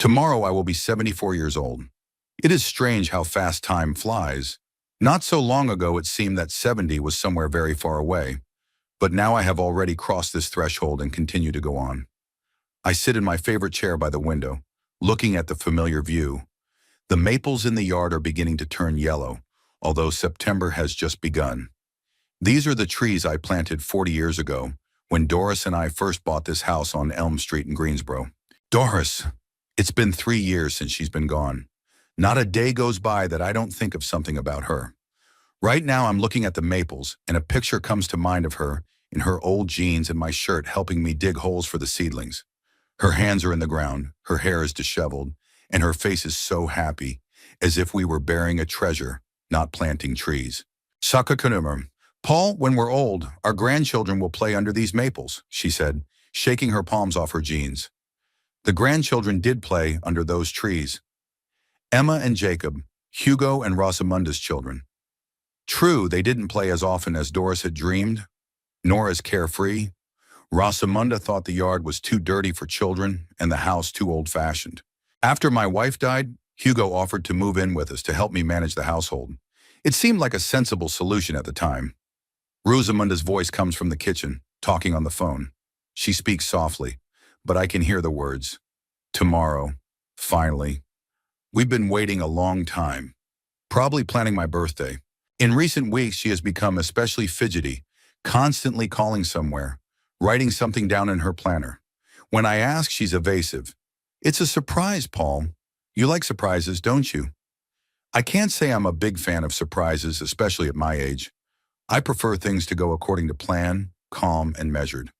Tomorrow I will be 74 years old. It is strange how fast time flies. Not so long ago it seemed that 70 was somewhere very far away, but now I have already crossed this threshold and continue to go on. I sit in my favorite chair by the window, looking at the familiar view. The maples in the yard are beginning to turn yellow, although September has just begun. These are the trees I planted 40 years ago, when Doris and I first bought this house on Elm Street in Greensboro. Doris! It's been 3 years since she's been gone. Not a day goes by that I don't think of something about her. Right now I'm looking at the maples, and a picture comes to mind of her in her old jeans and my shirt helping me dig holes for the seedlings. Her hands are in the ground, her hair is disheveled, and her face is so happy, as if we were burying a treasure, not planting trees. Sakakunumur. Paul, when we're old, our grandchildren will play under these maples, she said, shaking her palms off her jeans. The grandchildren did play under those trees. Emma and Jacob, Hugo and Rosamunda's children. True, they didn't play as often as Doris had dreamed, nor as carefree. Rosamunda thought the yard was too dirty for children and the house too old-fashioned. After my wife died, Hugo offered to move in with us to help me manage the household. It seemed like a sensible solution at the time. Rosamunda's voice comes from the kitchen, talking on the phone. She speaks softly, but I can hear the words. Tomorrow, finally. We've been waiting a long time, probably planning my birthday. In recent weeks, she has become especially fidgety, constantly calling somewhere, writing something down in her planner. When I ask, she's evasive. It's a surprise, Paul. You like surprises, don't you? I can't say I'm a big fan of surprises, especially at my age. I prefer things to go according to plan, calm, and measured.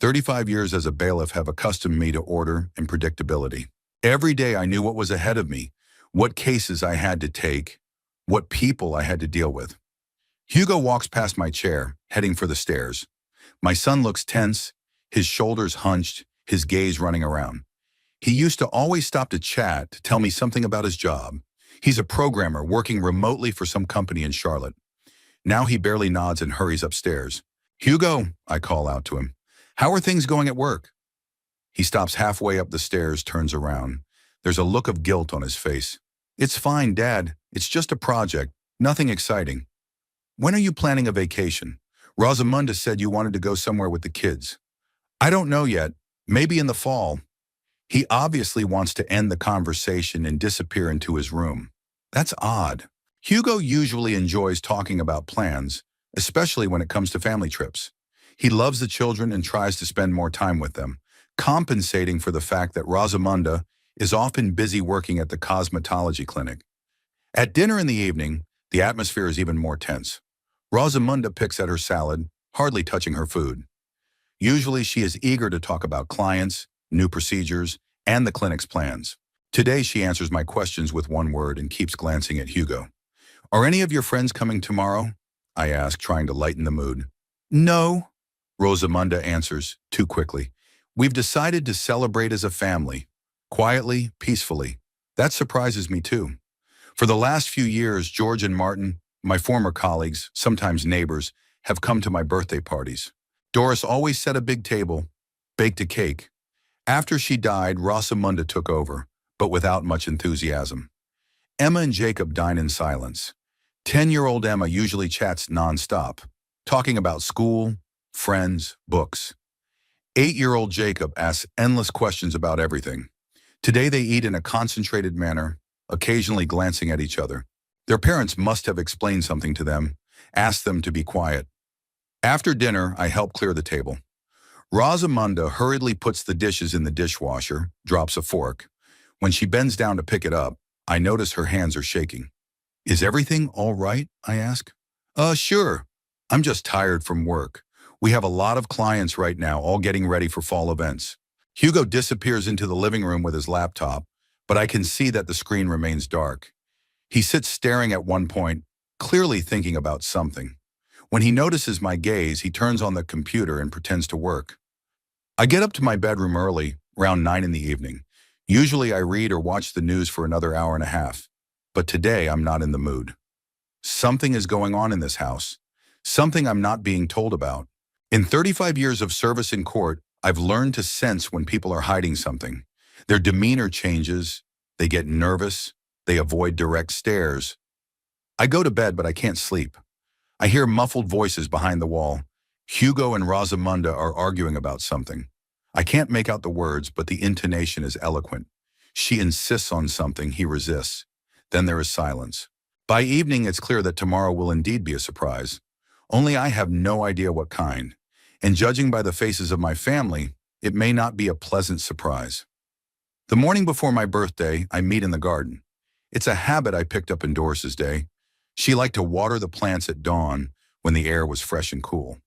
35 years as a bailiff have accustomed me to order and predictability. Every day I knew what was ahead of me, what cases I had to take, what people I had to deal with. Hugo walks past my chair, heading for the stairs. My son looks tense, his shoulders hunched, his gaze running around. He used to always stop to chat, to tell me something about his job. He's a programmer working remotely for some company in Charlotte. Now he barely nods and hurries upstairs. Hugo, I call out to him. How are things going at work? He stops halfway up the stairs, turns around. There's a look of guilt on his face. It's fine, Dad. It's just a project. Nothing exciting. When are you planning a vacation? Rosamunda said you wanted to go somewhere with the kids. I don't know yet. Maybe in the fall. He obviously wants to end the conversation and disappear into his room. That's odd. Hugo usually enjoys talking about plans, especially when it comes to family trips. He loves the children and tries to spend more time with them, compensating for the fact that Rosamunda is often busy working at the cosmetology clinic. At dinner in the evening, the atmosphere is even more tense. Rosamunda picks at her salad, hardly touching her food. Usually she is eager to talk about clients, new procedures, and the clinic's plans. Today she answers my questions with one word and keeps glancing at Hugo. Are any of your friends coming tomorrow? I ask, trying to lighten the mood. No, Rosamunda answers, too quickly. We've decided to celebrate as a family, quietly, peacefully. That surprises me too. For the last few years, George and Martin, my former colleagues, sometimes neighbors, have come to my birthday parties. Doris always set a big table, baked a cake. After she died, Rosamunda took over, but without much enthusiasm. Emma and Jacob dine in silence. 10-year-old Emma usually chats nonstop, talking about school, friends, books. 8-year-old Jacob asks endless questions about everything. Today they eat in a concentrated manner, occasionally glancing at each other. Their parents must have explained something to them, asked them to be quiet. After dinner, I help clear the table. Rosamunda hurriedly puts the dishes in the dishwasher, drops a fork. When she bends down to pick it up, I notice her hands are shaking. Is everything all right? I ask. Sure. I'm just tired from work. We have a lot of clients right now, all getting ready for fall events. Hugo disappears into the living room with his laptop, but I can see that the screen remains dark. He sits staring at one point, clearly thinking about something. When he notices my gaze, he turns on the computer and pretends to work. I get up to my bedroom early, around 9 in the evening. Usually I read or watch the news for another hour and a half, but today I'm not in the mood. Something is going on in this house, something I'm not being told about. In 35 years of service in court, I've learned to sense when people are hiding something. Their demeanor changes, they get nervous, they avoid direct stares. I go to bed, but I can't sleep. I hear muffled voices behind the wall. Hugo and Rosamunda are arguing about something. I can't make out the words, but the intonation is eloquent. She insists on something, he resists. Then there is silence. By evening, it's clear that tomorrow will indeed be a surprise. Only I have no idea what kind. And judging by the faces of my family, it may not be a pleasant surprise. The morning before my birthday, I meet in the garden. It's a habit I picked up in Doris's day. She liked to water the plants at dawn when the air was fresh and cool.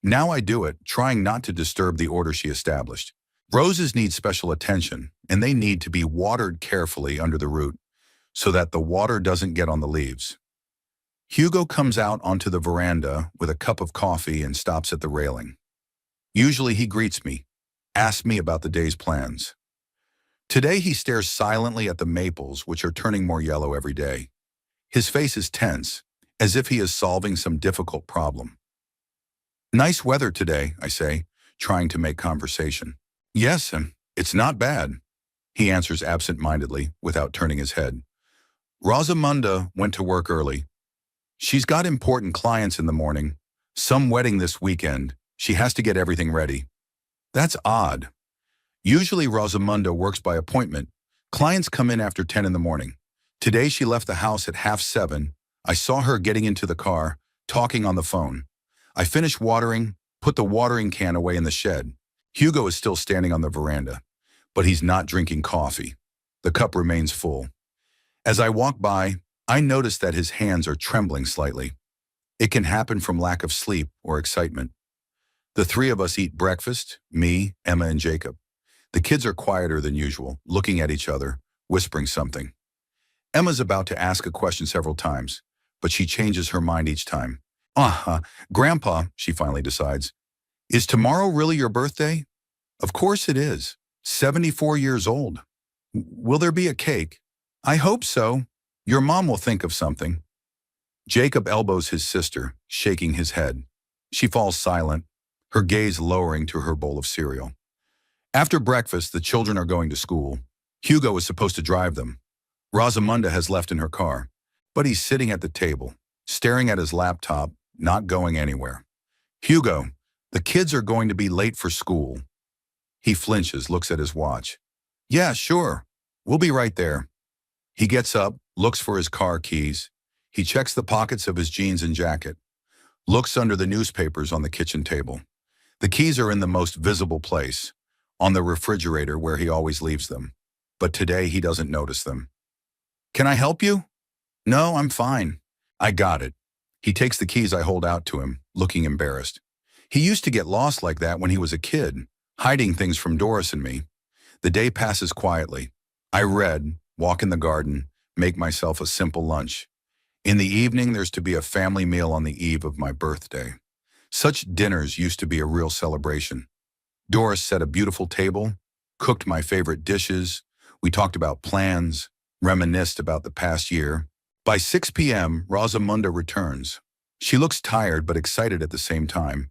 Now I do it, trying not to disturb the order she established. Roses need special attention, and they need to be watered carefully under the root so that the water doesn't get on the leaves. Hugo comes out onto the veranda with a cup of coffee and stops at the railing. Usually he greets me, asks me about the day's plans. Today he stares silently at the maples, which are turning more yellow every day. His face is tense, as if he is solving some difficult problem. "Nice weather today," I say, trying to make conversation. "Yes, and it's not bad," he answers absent-mindedly, without turning his head. Rosamunda went to work early. She's got important clients in the morning, some wedding this weekend. She has to get everything ready. That's odd. Usually Rosamunda works by appointment. Clients come in after 10 in the morning. Today she left the house at 7:30. I saw her getting into the car, talking on the phone. I finished watering, put the watering can away in the shed. Hugo is still standing on the veranda, but he's not drinking coffee. The cup remains full. As I walk by, I notice that his hands are trembling slightly. It can happen from lack of sleep or excitement. The three of us eat breakfast, me, Emma, and Jacob. The kids are quieter than usual, looking at each other, whispering something. Emma's about to ask a question several times, but she changes her mind each time. Grandpa, she finally decides, is tomorrow really your birthday? Of course it is. 74 years old. Will there be a cake? I hope so. Your mom will think of something. Jacob elbows his sister, shaking his head. She falls silent, her gaze lowering to her bowl of cereal. After breakfast, the children are going to school. Hugo is supposed to drive them. Rosamunda has left in her car, but he's sitting at the table, staring at his laptop, not going anywhere. "Hugo, the kids are going to be late for school." He flinches, looks at his watch. "Yeah, sure. We'll be right there." He gets up, looks for his car keys. He checks the pockets of his jeans and jacket, looks under the newspapers on the kitchen table. The keys are in the most visible place, on the refrigerator where he always leaves them. But today he doesn't notice them. "Can I help you?" "No, I'm fine." "I got it." He takes the keys I hold out to him, looking embarrassed. He used to get lost like that when he was a kid, hiding things from Doris and me. The day passes quietly. I read, walk in the garden, make myself a simple lunch. In the evening, there's to be a family meal on the eve of my birthday. Such dinners used to be a real celebration. Doris set a beautiful table, cooked my favorite dishes. We talked about plans, reminisced about the past year. By 6 p.m., Rosamunda returns. She looks tired but excited at the same time,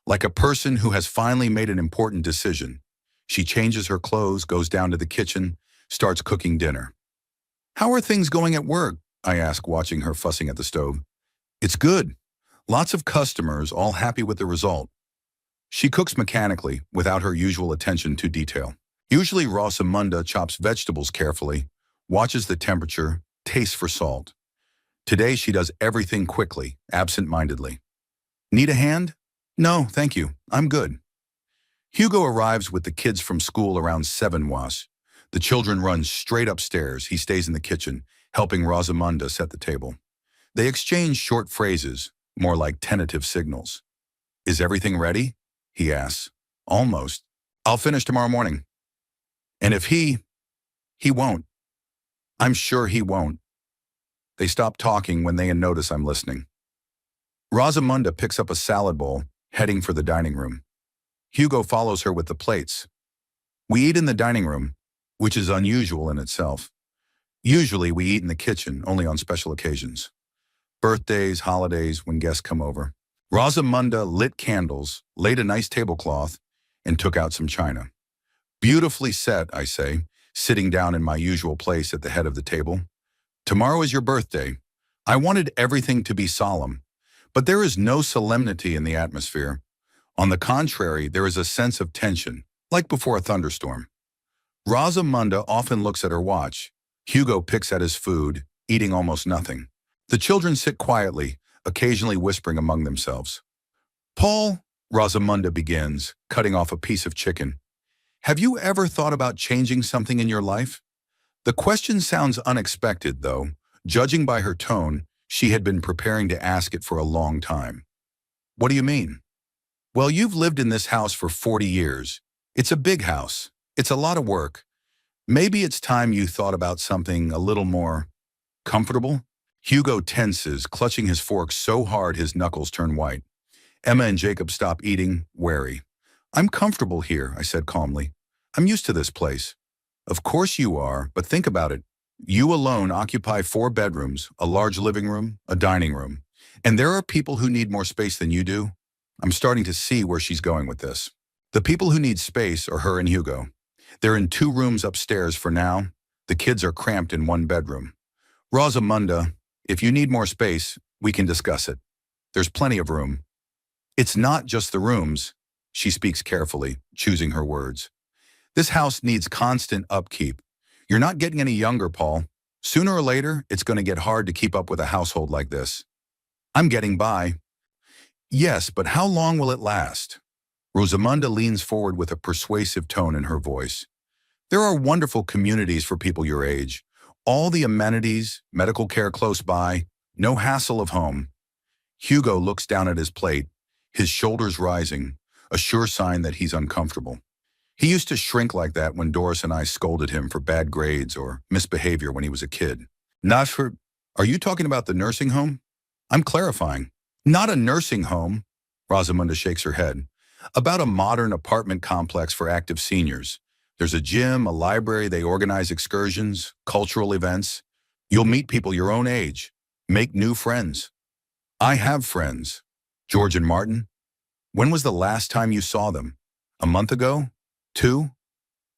like a person who has finally made an important decision. She changes her clothes, goes down to the kitchen, starts cooking dinner. "How are things going at work?" I ask, watching her fussing at the stove. "It's good. Lots of customers, all happy with the result." She cooks mechanically, without her usual attention to detail. Usually Rosamunda chops vegetables carefully, watches the temperature, tastes for salt. Today she does everything quickly, absent-mindedly. "Need a hand?" "No, thank you. I'm good." Hugo arrives with the kids from school around 7 was. The children run straight upstairs. He stays in the kitchen, helping Rosamunda set the table. They exchange short phrases, more like tentative signals. "Is everything ready?" he asks. "Almost. I'll finish tomorrow morning." And if he won't. I'm sure he won't. They stop talking when they notice I'm listening. Rosamunda picks up a salad bowl, heading for the dining room. Hugo follows her with the plates. We eat in the dining room, which is unusual in itself. Usually we eat in the kitchen, only on special occasions. Birthdays, holidays, when guests come over. Rosamunda lit candles, laid a nice tablecloth, and took out some china. Beautifully set, I say, sitting down in my usual place at the head of the table. Tomorrow is your birthday. I wanted everything to be solemn, but there is no solemnity in the atmosphere. On the contrary, there is a sense of tension, like before a thunderstorm. Rosamunda often looks at her watch. Hugo picks at his food, eating almost nothing. The children sit quietly, occasionally whispering among themselves. Paul, Rosamunda begins, cutting off a piece of chicken. Have you ever thought about changing something in your life? The question sounds unexpected, though. Judging by her tone, she had been preparing to ask it for a long time. What do you mean? Well, you've lived in this house for 40 years. It's a big house. It's a lot of work. Maybe it's time you thought about something a little more comfortable? Hugo tenses, clutching his fork so hard his knuckles turn white. Emma and Jacob stop eating, wary. I'm comfortable here, I said calmly. I'm used to this place. Of course you are, but think about it. You alone occupy 4 bedrooms, a large living room, a dining room. And there are people who need more space than you do. I'm starting to see where she's going with this. The people who need space are her and Hugo. They're in 2 rooms upstairs for now. The kids are cramped in 1 bedroom. Rosamunda, if you need more space, we can discuss it. There's plenty of room. It's not just the rooms. She speaks carefully, choosing her words. This house needs constant upkeep. You're not getting any younger, Paul. Sooner or later, it's going to get hard to keep up with a household like this. I'm getting by. Yes, but how long will it last? Rosamunda leans forward with a persuasive tone in her voice. There are wonderful communities for people your age. All the amenities, medical care close by, no hassle of home. Hugo looks down at his plate, his shoulders rising, a sure sign that he's uncomfortable. He used to shrink like that when Doris and I scolded him for bad grades or misbehavior when he was a kid. Not for... Are you talking about the nursing home? I'm clarifying. Not a nursing home, Rosamunda shakes her head. About a modern apartment complex for active seniors. There's a gym, a library, they organize excursions, cultural events. You'll meet people your own age, make new friends. I have friends. George and Martin. When was the last time you saw them? A month ago? 2?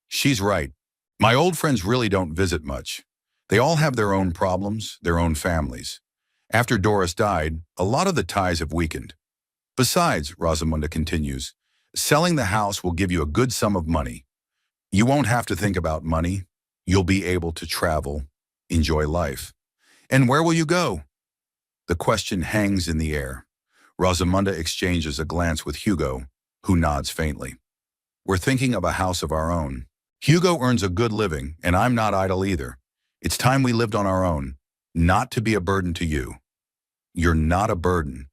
She's right. My old friends really don't visit much. They all have their own problems, their own families. After Doris died, a lot of the ties have weakened. Besides, Rosamunda continues, selling the house will give you a good sum of money. You won't have to think about money. You'll be able to travel, enjoy life. And where will you go? The question hangs in the air. Rosamunda exchanges a glance with Hugo, who nods faintly. We're thinking of a house of our own. Hugo earns a good living, and I'm not idle either. It's time we lived on our own, not to be a burden to you. You're not a burden.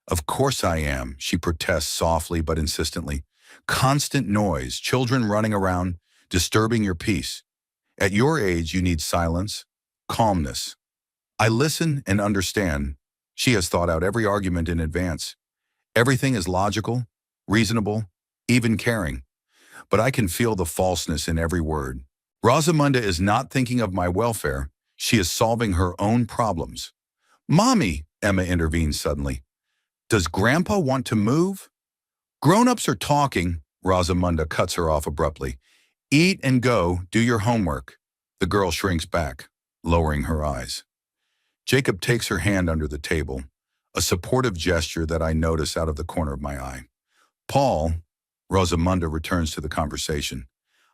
Of course I am, she protests softly but insistently. Constant noise, children running around, disturbing your peace. At your age, you need silence, calmness. I listen and understand. She has thought out every argument in advance. Everything is logical, reasonable, even caring. But I can feel the falseness in every word. Rosamunda is not thinking of my welfare. She is solving her own problems. Mommy, Emma intervenes suddenly. Does Grandpa want to move? Grown-ups are talking, Rosamunda cuts her off abruptly. Eat and go, do your homework. The girl shrinks back, lowering her eyes. Jacob takes her hand under the table, a supportive gesture that I notice out of the corner of my eye. Paul, Rosamunda returns to the conversation.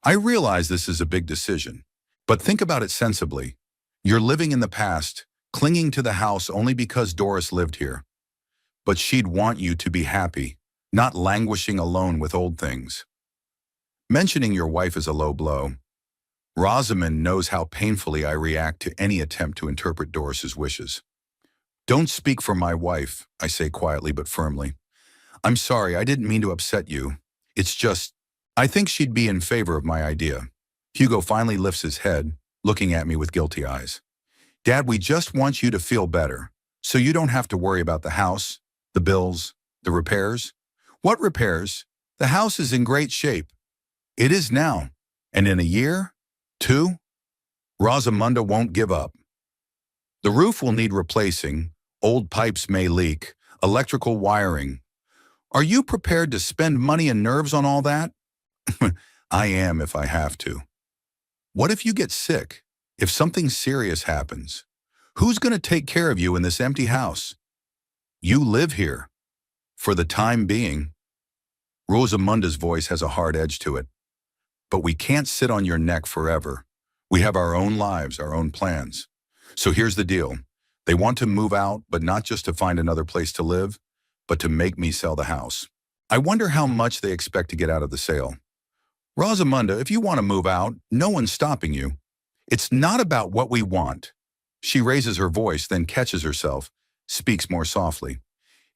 I realize this is a big decision, but think about it sensibly. You're living in the past, clinging to the house only because Doris lived here. But she'd want you to be happy, not languishing alone with old things. Mentioning your wife is a low blow. Rosamund knows how painfully I react to any attempt to interpret Doris's wishes. Don't speak for my wife, I say quietly but firmly. I'm sorry, I didn't mean to upset you. It's just, I think she'd be in favor of my idea. Hugo finally lifts his head, looking at me with guilty eyes. Dad, we just want you to feel better, so you don't have to worry about the house, the bills, the repairs. What repairs? The house is in great shape. It is now. And in a year? 2? Rosamunda won't give up. The roof will need replacing, old pipes may leak, electrical wiring. Are you prepared to spend money and nerves on all that? I am if I have to. What if you get sick? If something serious happens? Who's going to take care of you in this empty house? You live here. For the time being. Rosamunda's voice has a hard edge to it. But we can't sit on your neck forever. We have our own lives, our own plans. So here's the deal. They want to move out, but not just to find another place to live, but to make me sell the house. I wonder how much they expect to get out of the sale. Rosamunda, if you want to move out, no one's stopping you. It's not about what we want. She raises her voice, then catches herself, speaks more softly.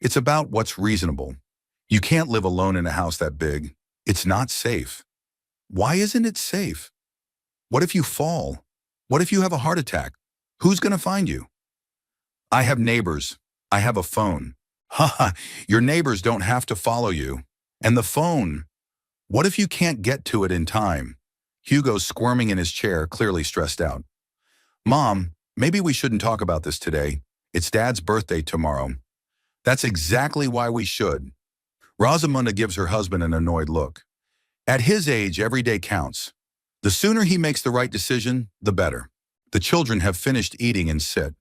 It's about what's reasonable. You can't live alone in a house that big. It's not safe. Why isn't it safe? What if you fall? What if you have a heart attack? Who's going to find you? I have neighbors. I have a phone. Haha, your neighbors don't have to follow you. And the phone. What if you can't get to it in time? Hugo's squirming in his chair, clearly stressed out. Mom, maybe we shouldn't talk about this today. It's Dad's birthday tomorrow. That's exactly why we should. Rosamunda gives her husband an annoyed look. At his age, every day counts. The sooner he makes the right decision, the better. The children have finished eating and sit,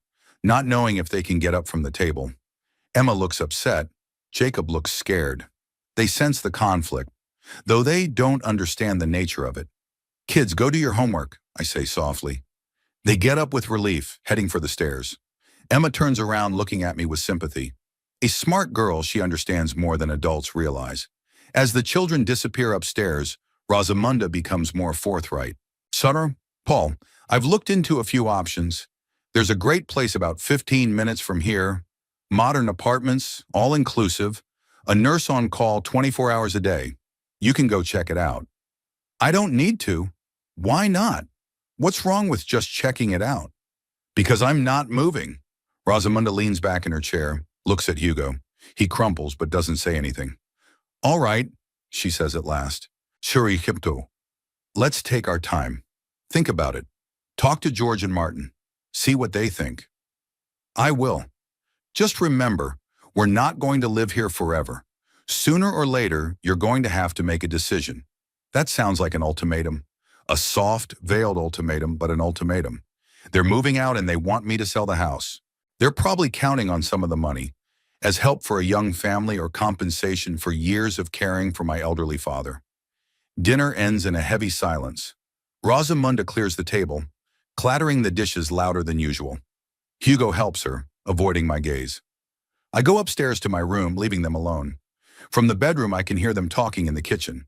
not knowing if they can get up from the table. Emma looks upset. Jacob looks scared. They sense the conflict, though they don't understand the nature of it. Kids, go do your homework, I say softly. They get up with relief, heading for the stairs. Emma turns around, looking at me with sympathy. A smart girl, she understands more than adults realize. As the children disappear upstairs, Rosamunda becomes more forthright. Sutter, Paul, I've looked into a few options. There's a great place about 15 minutes from here. Modern apartments, all inclusive. A nurse on call 24 hours a day. You can go check it out. I don't need to. Why not? What's wrong with just checking it out? Because I'm not moving. Rosamunda leans back in her chair, looks at Hugo. He crumples but doesn't say anything. All right, she says at last. Shurikipto. Let's take our time. Think about it. Talk to George and Martin. See what they think. I will. Just remember, we're not going to live here forever. Sooner or later, you're going to have to make a decision. That sounds like an ultimatum. A soft, veiled ultimatum, but an ultimatum. They're moving out and they want me to sell the house. They're probably counting on some of the money as help for a young family or compensation for years of caring for my elderly father. Dinner ends in a heavy silence. Rosamunda clears the table, clattering the dishes louder than usual. Hugo helps her, avoiding my gaze. I go upstairs to my room, leaving them alone. From the bedroom, I can hear them talking in the kitchen.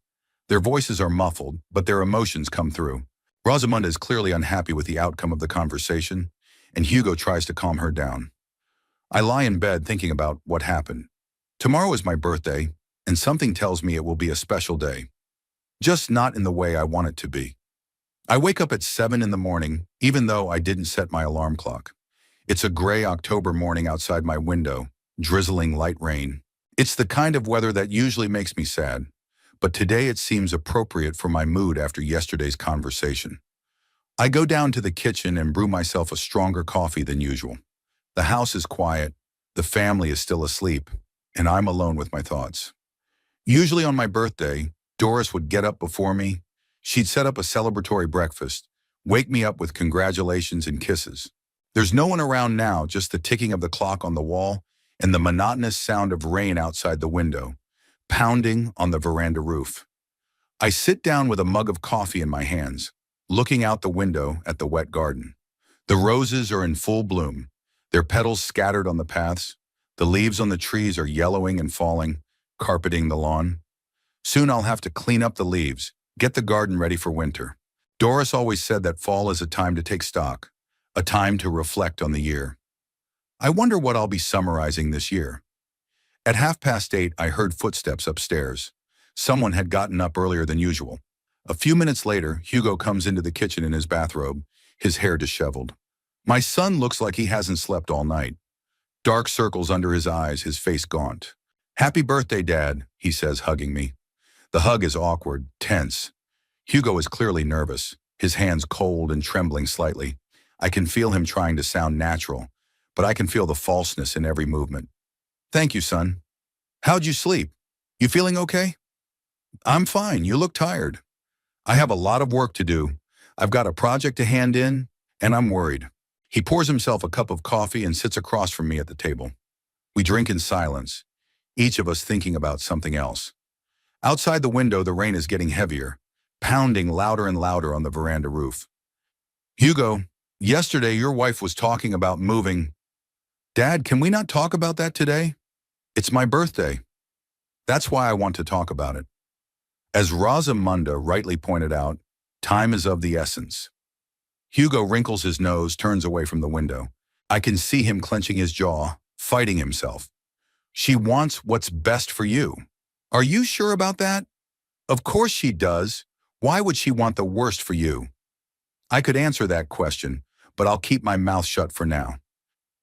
Their voices are muffled, but their emotions come through. Rosamunda is clearly unhappy with the outcome of the conversation, and Hugo tries to calm her down. I lie in bed thinking about what happened. Tomorrow is my birthday, and something tells me it will be a special day. Just not in the way I want it to be. I wake up at 7 in the morning, even though I didn't set my alarm clock. It's a gray October morning outside my window, drizzling light rain. It's the kind of weather that usually makes me sad, but today it seems appropriate for my mood after yesterday's conversation. I go down to the kitchen and brew myself a stronger coffee than usual. The house is quiet, the family is still asleep, and I'm alone with my thoughts. Usually on my birthday, Doris would get up before me. She'd set up a celebratory breakfast, wake me up with congratulations and kisses. There's no one around now, just the ticking of the clock on the wall and the monotonous sound of rain outside the window, pounding on the veranda roof. I sit down with a mug of coffee in my hands, looking out the window at the wet garden. The roses are in full bloom, their petals scattered on the paths. The leaves on the trees are yellowing and falling, carpeting the lawn. Soon I'll have to clean up the leaves, get the garden ready for winter. Doris always said that fall is a time to take stock, a time to reflect on the year. I wonder what I'll be summarizing this year. At 8:30, I heard footsteps upstairs. Someone had gotten up earlier than usual. A few minutes later, Hugo comes into the kitchen in his bathrobe, his hair disheveled. My son looks like he hasn't slept all night. Dark circles under his eyes, his face gaunt. Happy birthday, Dad, he says, hugging me. The hug is awkward, tense. Hugo is clearly nervous, his hands cold and trembling slightly. I can feel him trying to sound natural, but I can feel the falseness in every movement. Thank you, son. How'd you sleep? You feeling okay? I'm fine. You look tired. I have a lot of work to do. I've got a project to hand in, and I'm worried. He pours himself a cup of coffee and sits across from me at the table. We drink in silence, each of us thinking about something else. Outside the window, the rain is getting heavier, pounding louder and louder on the veranda roof. Hugo, yesterday your wife was talking about moving. Dad, can we not talk about that today? It's my birthday. That's why I want to talk about it. As Rosamunda rightly pointed out, time is of the essence. Hugo wrinkles his nose, turns away from the window. I can see him clenching his jaw, fighting himself. She wants what's best for you. Are you sure about that? Of course she does. Why would she want the worst for you? I could answer that question, but I'll keep my mouth shut for now.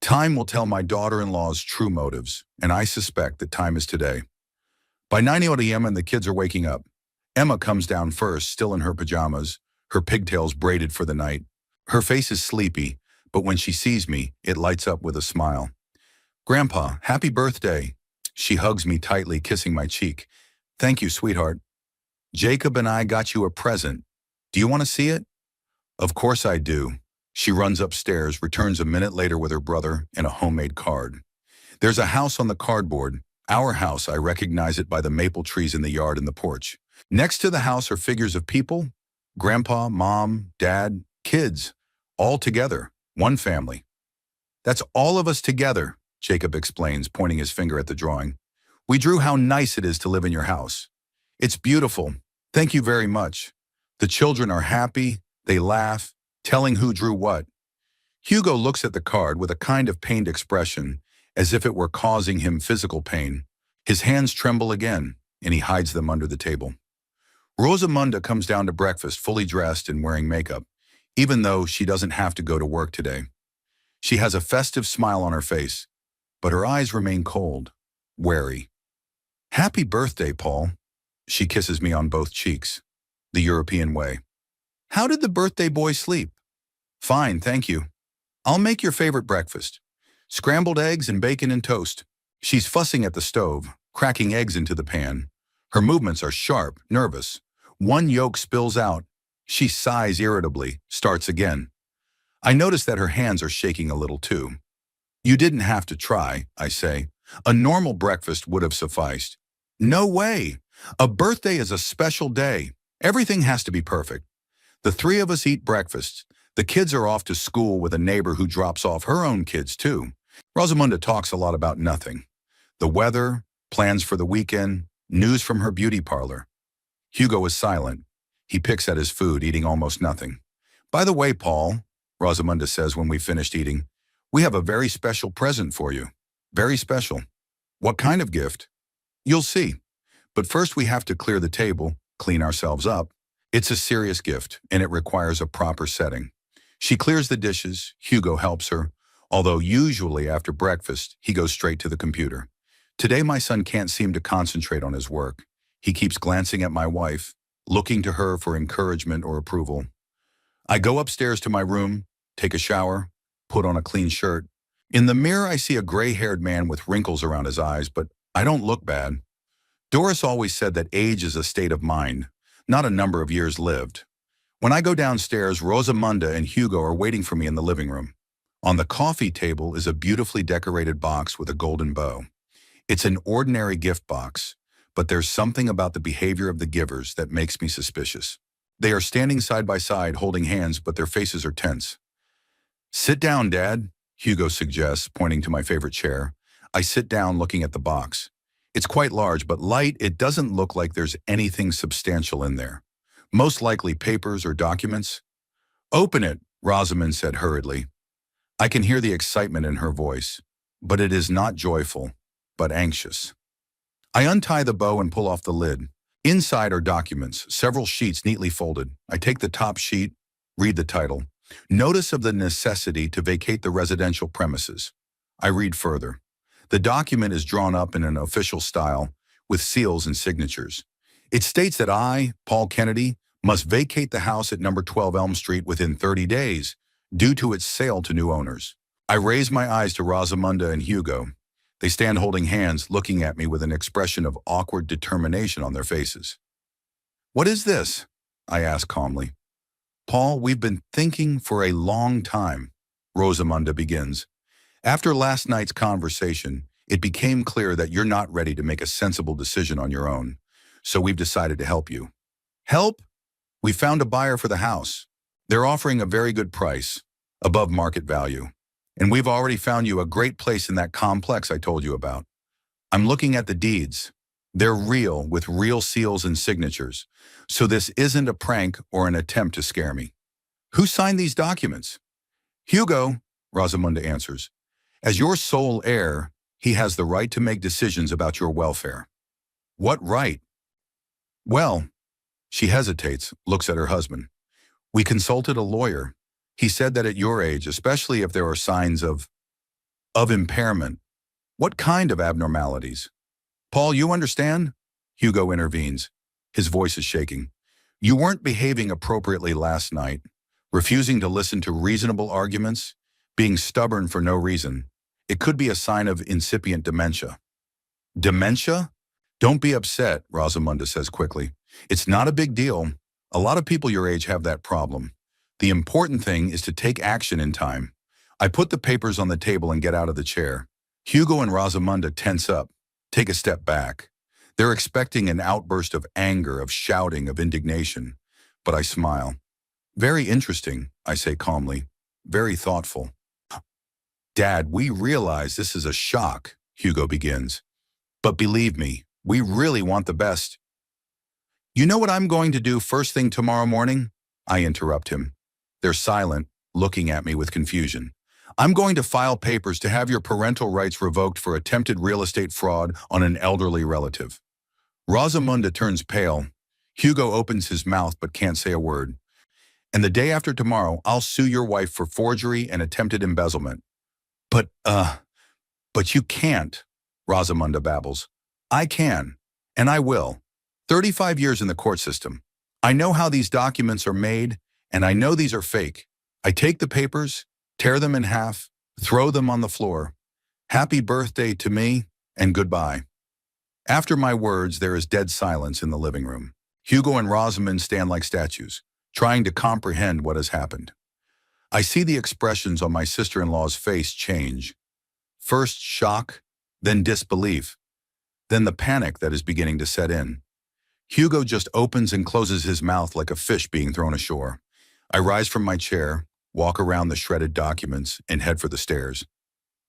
Time will tell my daughter-in-law's true motives, and I suspect that time is today. By 9:00 a.m. and the kids are waking up. Emma comes down first, still in her pajamas, her pigtails braided for the night. Her face is sleepy, but when she sees me, it lights up with a smile. Grandpa, happy birthday. She hugs me tightly, kissing my cheek. Thank you, sweetheart. Jacob and I got you a present. Do you want to see it? Of course I do. She runs upstairs, returns a minute later with her brother and a homemade card. There's a house on the cardboard. Our house, I recognize it by the maple trees in the yard and the porch. Next to the house are figures of people, grandpa, mom, dad, kids, all together, one family. That's all of us together, Jacob explains, pointing his finger at the drawing. We drew how nice it is to live in your house. It's beautiful. Thank you very much. The children are happy. They laugh, telling who drew what. Hugo looks at the card with a kind of pained expression, as if it were causing him physical pain. His hands tremble again, and he hides them under the table. Rosamunda comes down to breakfast fully dressed and wearing makeup, even though she doesn't have to go to work today. She has a festive smile on her face, but her eyes remain cold, wary. Happy birthday, Paul. She kisses me on both cheeks, the European way. How did the birthday boy sleep? Fine, thank you. I'll make your favorite breakfast. Scrambled eggs and bacon and toast. She's fussing at the stove, cracking eggs into the pan. Her movements are sharp, nervous. One yolk spills out. She sighs irritably, starts again. I notice that her hands are shaking a little too. You didn't have to try, I say. A normal breakfast would have sufficed. No way. A birthday is a special day. Everything has to be perfect. The three of us eat breakfast. The kids are off to school with a neighbor who drops off her own kids too. Rosamunda talks a lot about nothing. The weather, plans for the weekend, news from her beauty parlor. Hugo is silent. He picks at his food, eating almost nothing. By the way, Paul, Rosamunda says when we've finished eating, we have a very special present for you. Very special. What kind of gift? You'll see. But first we have to clear the table, clean ourselves up. It's a serious gift, and it requires a proper setting. She clears the dishes. Hugo helps her, although usually after breakfast, he goes straight to the computer. Today my son can't seem to concentrate on his work. He keeps glancing at my wife, looking to her for encouragement or approval. I go upstairs to my room, take a shower, put on a clean shirt. In the mirror, I see a gray-haired man with wrinkles around his eyes, but I don't look bad. Doris always said that age is a state of mind, not a number of years lived. When I go downstairs, Rosamunda and Hugo are waiting for me in the living room. On the coffee table is a beautifully decorated box with a golden bow. It's an ordinary gift box, but there's something about the behavior of the givers that makes me suspicious. They are standing side by side, holding hands, but their faces are tense. Sit down, Dad, Hugo suggests, pointing to my favorite chair. I sit down looking at the box. It's quite large, but light. It doesn't look like there's anything substantial in there. Most likely papers or documents. Open it, Rosamund said hurriedly. I can hear the excitement in her voice, but it is not joyful, but anxious. I untie the bow and pull off the lid. Inside are documents, several sheets neatly folded. I take the top sheet, read the title. Notice of the necessity to vacate the residential premises. I read further. The document is drawn up in an official style, with seals and signatures. It states that I, Paul Kennedy, must vacate the house at number 12 Elm Street within 30 days, due to its sale to new owners. I raise my eyes to Rosamunda and Hugo. They stand holding hands, looking at me with an expression of awkward determination on their faces. What is this? I ask calmly. Paul, we've been thinking for a long time, Rosamunda begins. After last night's conversation, it became clear that you're not ready to make a sensible decision on your own, so we've decided to help you. Help? We found a buyer for the house. They're offering a very good price, above market value. And we've already found you a great place in that complex I told you about. I'm looking at the deeds. They're real, with real seals and signatures. So this isn't a prank or an attempt to scare me. Who signed these documents? Hugo, Rosamunda answers. As your sole heir, he has the right to make decisions about your welfare. What right? Well, she hesitates, looks at her husband. We consulted a lawyer. He said that at your age, especially if there are signs of impairment. What kind of abnormalities? Paul, you understand? Hugo intervenes. His voice is shaking. You weren't behaving appropriately last night, refusing to listen to reasonable arguments, being stubborn for no reason. It could be a sign of incipient dementia. Dementia? Don't be upset, Rosamunda says quickly. It's not a big deal. A lot of people your age have that problem. The important thing is to take action in time. I put the papers on the table and get out of the chair. Hugo and Rosamunda tense up, take a step back. They're expecting an outburst of anger, of shouting, of indignation. But I smile. Very interesting, I say calmly. Very thoughtful. Dad, we realize this is a shock, Hugo begins. But believe me, we really want the best. You know what I'm going to do first thing tomorrow morning? I interrupt him. They're silent, looking at me with confusion. I'm going to file papers to have your parental rights revoked for attempted real estate fraud on an elderly relative. Rosamunda turns pale. Hugo opens his mouth but can't say a word. And the day after tomorrow, I'll sue your wife for forgery and attempted embezzlement. But you can't, Rosamunda babbles. I can, and I will. 35 years in the court system. I know how these documents are made, and I know these are fake. I take the papers, tear them in half, throw them on the floor. Happy birthday to me, and goodbye. After my words, there is dead silence in the living room. Hugo and Rosamund stand like statues, trying to comprehend what has happened. I see the expressions on my sister-in-law's face change. First shock, then disbelief, then the panic that is beginning to set in. Hugo just opens and closes his mouth like a fish being thrown ashore. I rise from my chair, walk around the shredded documents, and head for the stairs.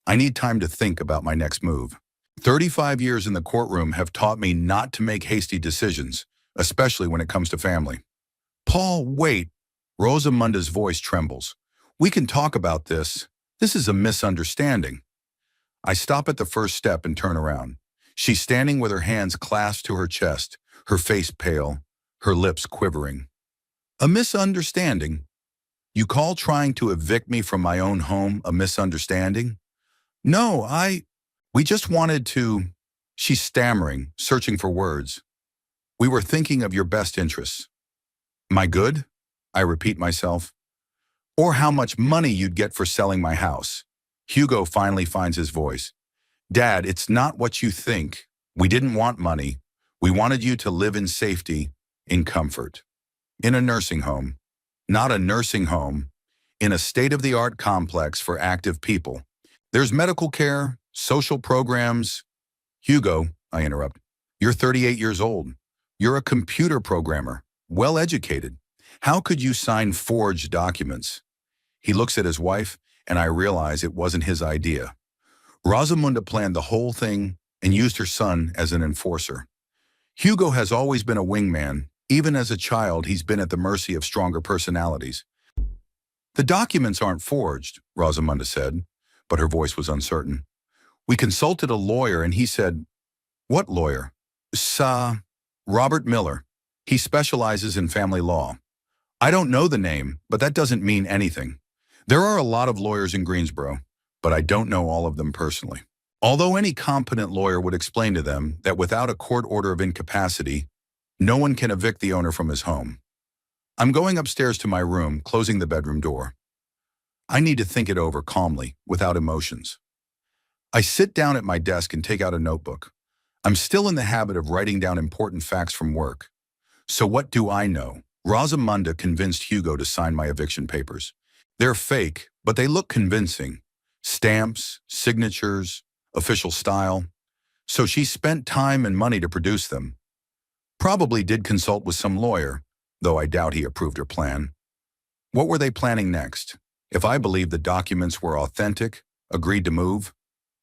I need time to think about my next move. 35 years in the courtroom have taught me not to make hasty decisions, especially when it comes to family. Paul, wait. Rosamunda's voice trembles. We can talk about this. This is a misunderstanding. I stop at the first step and turn around. She's standing with her hands clasped to her chest, her face pale, her lips quivering. A misunderstanding? You call trying to evict me from my own home a misunderstanding? No, we just wanted to... She's stammering, searching for words. We were thinking of your best interests. My good? I repeat myself. Or how much money you'd get for selling my house. Hugo finally finds his voice. Dad, it's not what you think. We didn't want money. We wanted you to live in safety, in comfort. In a nursing home. Not a nursing home. In a state-of-the-art complex for active people. There's medical care, social programs. Hugo, I interrupt, you're 38 years old. You're a computer programmer, well-educated. How could you sign forged documents? He looks at his wife, and I realize it wasn't his idea. Rosamunda planned the whole thing and used her son as an enforcer. Hugo has always been a wingman. Even as a child, he's been at the mercy of stronger personalities. The documents aren't forged, Rosamunda said, but her voice was uncertain. We consulted a lawyer and he said, What lawyer? Robert Miller. He specializes in family law. I don't know the name, but that doesn't mean anything. There are a lot of lawyers in Greensboro, but I don't know all of them personally. Although any competent lawyer would explain to them that without a court order of incapacity, no one can evict the owner from his home. I'm going upstairs to my room, closing the bedroom door. I need to think it over calmly, without emotions. I sit down at my desk and take out a notebook. I'm still in the habit of writing down important facts from work. So what do I know? Rosamunda convinced Hugo to sign my eviction papers. They're fake, but they look convincing. Stamps, signatures, official style. So she spent time and money to produce them. Probably did consult with some lawyer, though I doubt he approved her plan. What were they planning next? If I believed the documents were authentic, agreed to move,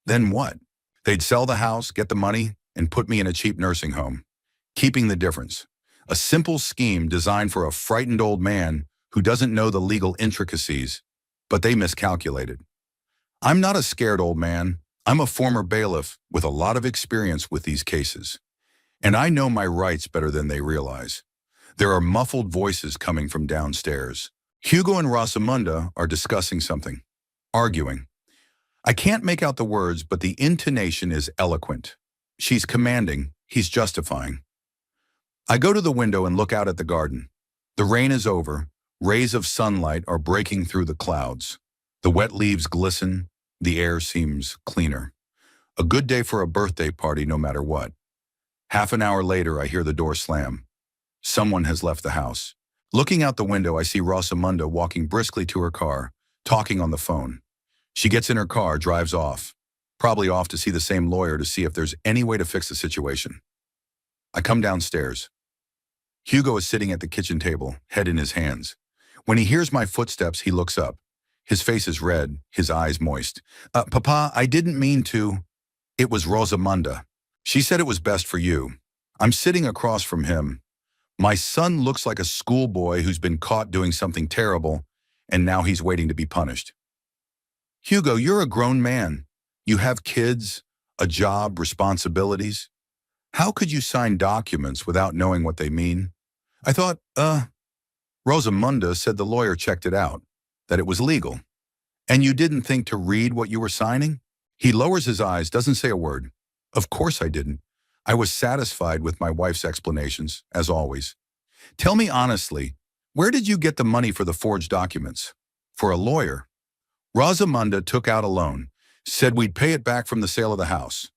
then what? They'd sell the house, get the money, and put me in a cheap nursing home, keeping the difference. A simple scheme designed for a frightened old man who doesn't know the legal intricacies, but they miscalculated. I'm not a scared old man. I'm a former bailiff with a lot of experience with these cases. And I know my rights better than they realize. There are muffled voices coming from downstairs. Hugo and Rosamunda are discussing something, arguing. I can't make out the words, but the intonation is eloquent. She's commanding, he's justifying. I go to the window and look out at the garden. The rain is over. Rays of sunlight are breaking through the clouds. The wet leaves glisten. The air seems cleaner. A good day for a birthday party no matter what. Half an hour later, I hear the door slam. Someone has left the house. Looking out the window, I see Rosamunda walking briskly to her car, talking on the phone. She gets in her car, drives off. Probably off to see the same lawyer to see if there's any way to fix the situation. I come downstairs. Hugo is sitting at the kitchen table, head in his hands. When he hears my footsteps, he looks up. His face is red, his eyes moist. Papa, I didn't mean to. It was Rosamunda. She said it was best for you. I'm sitting across from him. My son looks like a schoolboy who's been caught doing something terrible, and now he's waiting to be punished. Hugo, you're a grown man. You have kids, a job, responsibilities. How could you sign documents without knowing what they mean? I thought, Rosamunda said the lawyer checked it out, that it was legal. And you didn't think to read what you were signing? He lowers his eyes, doesn't say a word. Of course I didn't. I was satisfied with my wife's explanations, as always. Tell me honestly, where did you get the money for the forged documents? For a lawyer. Rosamunda took out a loan, said we'd pay it back from the sale of the house.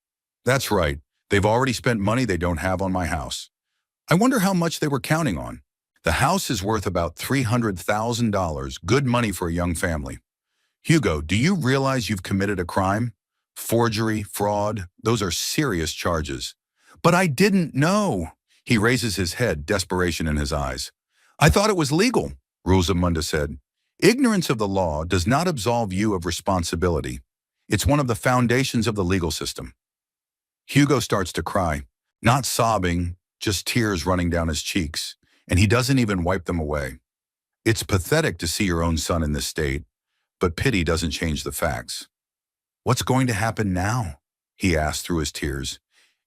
That's right. They've already spent money they don't have on my house. I wonder how much they were counting on. The house is worth about $300,000, good money for a young family. Hugo, do you realize you've committed a crime? Forgery, fraud, those are serious charges. But I didn't know. He raises his head, desperation in his eyes. I thought it was legal, Rosamunda said. Ignorance of the law does not absolve you of responsibility. It's one of the foundations of the legal system. Hugo starts to cry, not sobbing, just tears running down his cheeks, and he doesn't even wipe them away. It's pathetic to see your own son in this state, but pity doesn't change the facts. What's going to happen now? He asked through his tears.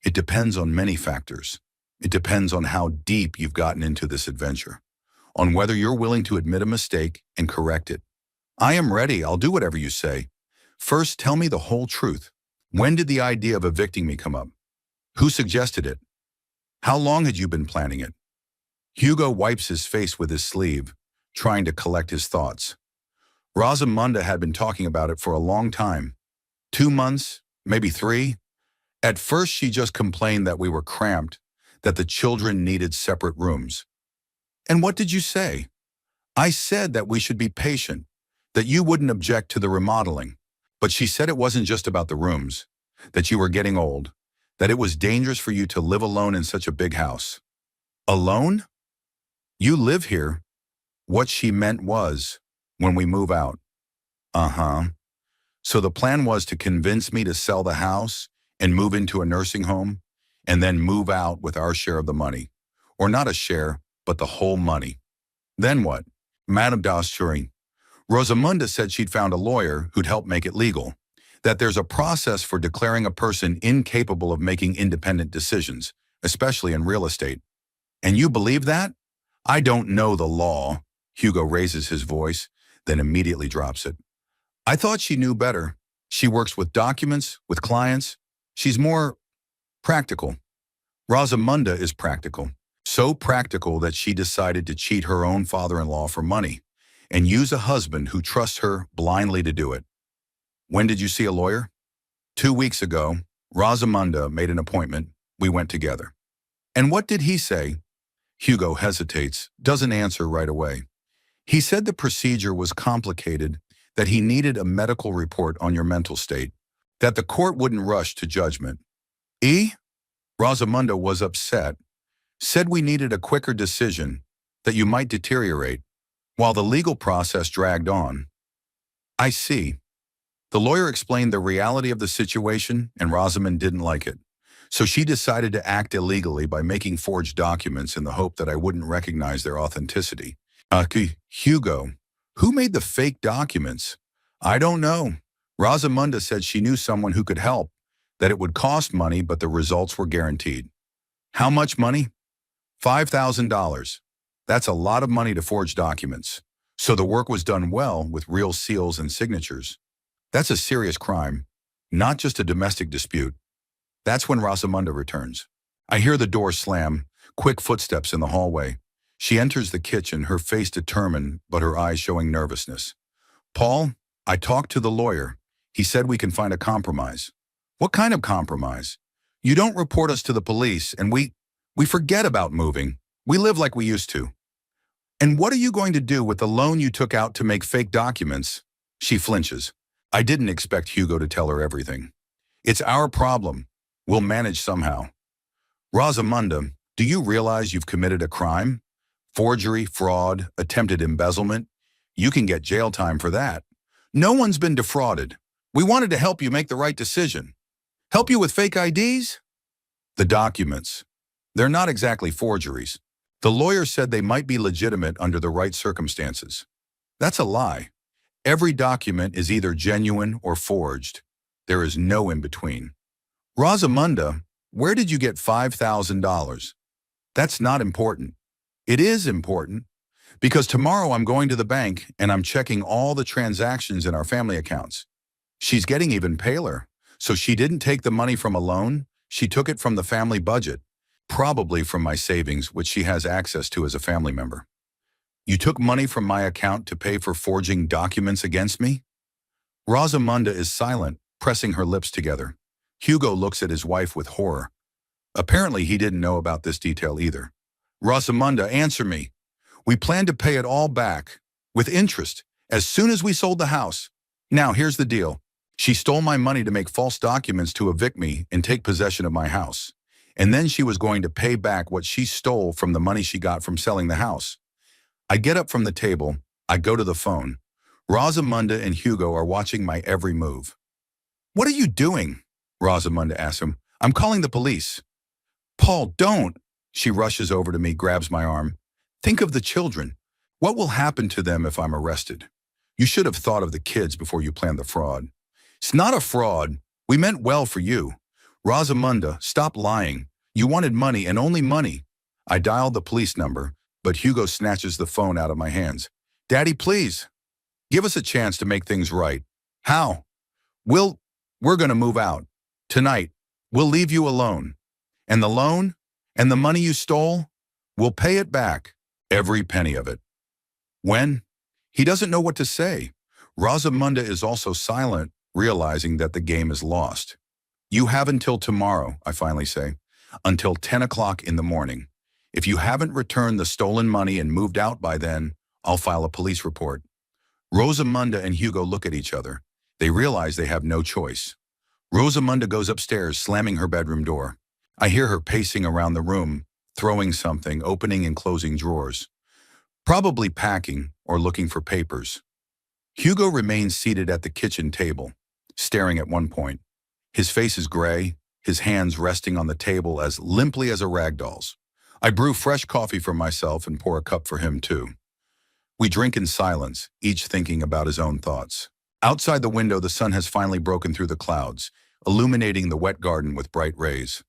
It depends on many factors. It depends on how deep you've gotten into this adventure, on whether you're willing to admit a mistake and correct it. I am ready. I'll do whatever you say. First, tell me the whole truth. When did the idea of evicting me come up? Who suggested it? How long had you been planning it? Hugo wipes his face with his sleeve, trying to collect his thoughts. Rosamunda had been talking about it for a long time. 2 months, maybe 3. At first, she just complained that we were cramped, that the children needed separate rooms. And what did you say? I said that we should be patient, that you wouldn't object to the remodeling. But she said it wasn't just about the rooms, that you were getting old, that it was dangerous for you to live alone in such a big house. Alone? You live here. What she meant was, when we move out. Uh-huh. So the plan was to convince me to sell the house and move into a nursing home, and then move out with our share of the money. Or not a share, but the whole money. Then what? Madame Dasturin, Rosamunda said she'd found a lawyer who'd help make it legal, that there's a process for declaring a person incapable of making independent decisions, especially in real estate. And you believe that? I don't know the law. Hugo raises his voice, then immediately drops it. I thought she knew better. She works with documents, with clients. She's more practical. Rosamunda is practical. So practical that she decided to cheat her own father-in-law for money and use a husband who trusts her blindly to do it. When did you see a lawyer? 2 weeks ago, Rosamunda made an appointment. We went together. And what did he say? Hugo hesitates, doesn't answer right away. He said the procedure was complicated, that he needed a medical report on your mental state, that the court wouldn't rush to judgment. Rosamunda was upset, said we needed a quicker decision, that you might deteriorate, while the legal process dragged on. I see. The lawyer explained the reality of the situation, and Rosamund didn't like it. So she decided to act illegally by making forged documents in the hope that I wouldn't recognize their authenticity. Hugo, who made the fake documents? I don't know. Rosamunda said she knew someone who could help, that it would cost money, but the results were guaranteed. How much money? $5,000. That's a lot of money to forge documents. So the work was done well with real seals and signatures. That's a serious crime, not just a domestic dispute. That's when Rosamunda returns. I hear the door slam, quick footsteps in the hallway. She enters the kitchen, her face determined, but her eyes showing nervousness. Paul, I talked to the lawyer. He said we can find a compromise. What kind of compromise? You don't report us to the police, and we forget about moving. We live like we used to. And what are you going to do with the loan you took out to make fake documents? She flinches. I didn't expect Hugo to tell her everything. It's our problem. We'll manage somehow. Rosamunda, do you realize you've committed a crime? Forgery, fraud, attempted embezzlement. You can get jail time for that. No one's been defrauded. We wanted to help you make the right decision. Help you with fake IDs? The documents. They're not exactly forgeries. The lawyer said they might be legitimate under the right circumstances. That's a lie. Every document is either genuine or forged. There is no in between. Rosamunda, where did you get $5,000? That's not important. It is important, because tomorrow I'm going to the bank and I'm checking all the transactions in our family accounts. She's getting even paler. So she didn't take the money from a loan, she took it from the family budget, probably from my savings, which she has access to as a family member. You took money from my account to pay for forging documents against me? Rosamunda is silent, pressing her lips together. Hugo looks at his wife with horror. Apparently he didn't know about this detail either. Rosamunda, answer me. We plan to pay it all back, with interest, as soon as we sold the house. Now here's the deal. She stole my money to make false documents to evict me and take possession of my house. And then she was going to pay back what she stole from the money she got from selling the house. I get up from the table, I go to the phone. Rosamunda and Hugo are watching my every move. What are you doing? Rosamunda asks him. I'm calling the police. Paul, don't. She rushes over to me, grabs my arm. Think of the children. What will happen to them if I'm arrested? You should have thought of the kids before you planned the fraud. It's not a fraud. We meant well for you. Rosamunda, stop lying. You wanted money and only money. I dialed the police number, but Hugo snatches the phone out of my hands. Daddy, please. Give us a chance to make things right. How? We're going to move out. Tonight. We'll leave you alone. And the loan? And the money you stole? We'll pay it back. Every penny of it. When? He doesn't know what to say. Rosamunda is also silent, realizing that the game is lost. You have until tomorrow, I finally say, until 10 o'clock in the morning. If you haven't returned the stolen money and moved out by then, I'll file a police report. Rosamunda and Hugo look at each other. They realize they have no choice. Rosamunda goes upstairs, slamming her bedroom door. I hear her pacing around the room, throwing something, opening and closing drawers. Probably packing or looking for papers. Hugo remains seated at the kitchen table, staring at one point. His face is gray, his hands resting on the table as limply as a rag doll's. I brew fresh coffee for myself and pour a cup for him too. We drink in silence, each thinking about his own thoughts. Outside the window, the sun has finally broken through the clouds, illuminating the wet garden with bright rays.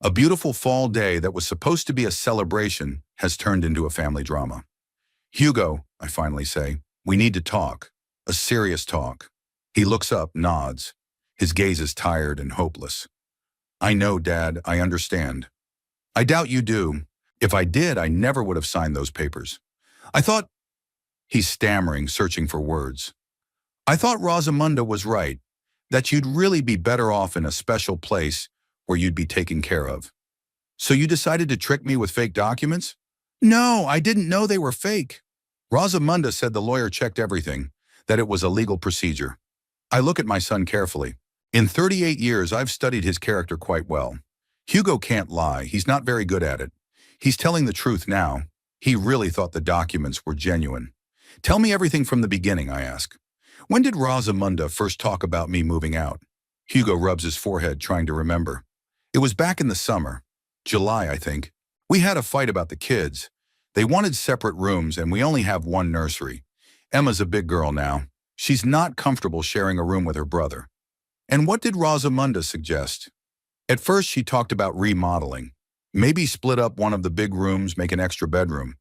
A beautiful fall day that was supposed to be a celebration has turned into a family drama. Hugo, I finally say, we need to talk. A serious talk. He looks up, nods. His gaze is tired and hopeless. I know, Dad, I understand. I doubt you do. If I did, I never would have signed those papers. I thought... He's stammering, searching for words. I thought Rosamunda was right, that you'd really be better off in a special place where you'd be taken care of. So you decided to trick me with fake documents? No, I didn't know they were fake. Rosamunda said the lawyer checked everything, that it was a legal procedure. I look at my son carefully. In 38 years, I've studied his character quite well. Hugo can't lie. He's not very good at it. He's telling the truth now. He really thought the documents were genuine. Tell me everything from the beginning, I ask. When did Rosamunda first talk about me moving out? Hugo rubs his forehead, trying to remember. It was back in the summer. July, I think. We had a fight about the kids. They wanted separate rooms, and we only have one nursery. Emma's a big girl now. She's not comfortable sharing a room with her brother. And what did Rosamunda suggest? At first, she talked about remodeling. Maybe split up one of the big rooms, make an extra bedroom.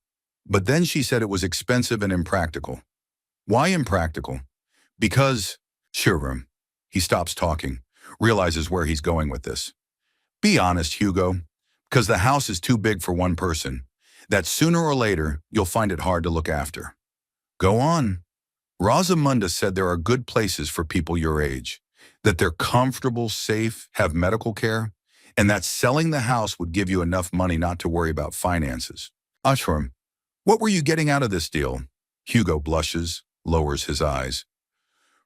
But then she said it was expensive and impractical. Why impractical? Because, sure, he stops talking, realizes where he's going with this. Be honest, Hugo, because the house is too big for one person, that sooner or later, you'll find it hard to look after. Go on. Rosamunda said there are good places for people your age, that they're comfortable, safe, have medical care, and that selling the house would give you enough money not to worry about finances. Ashram, what were you getting out of this deal? Hugo blushes, lowers his eyes.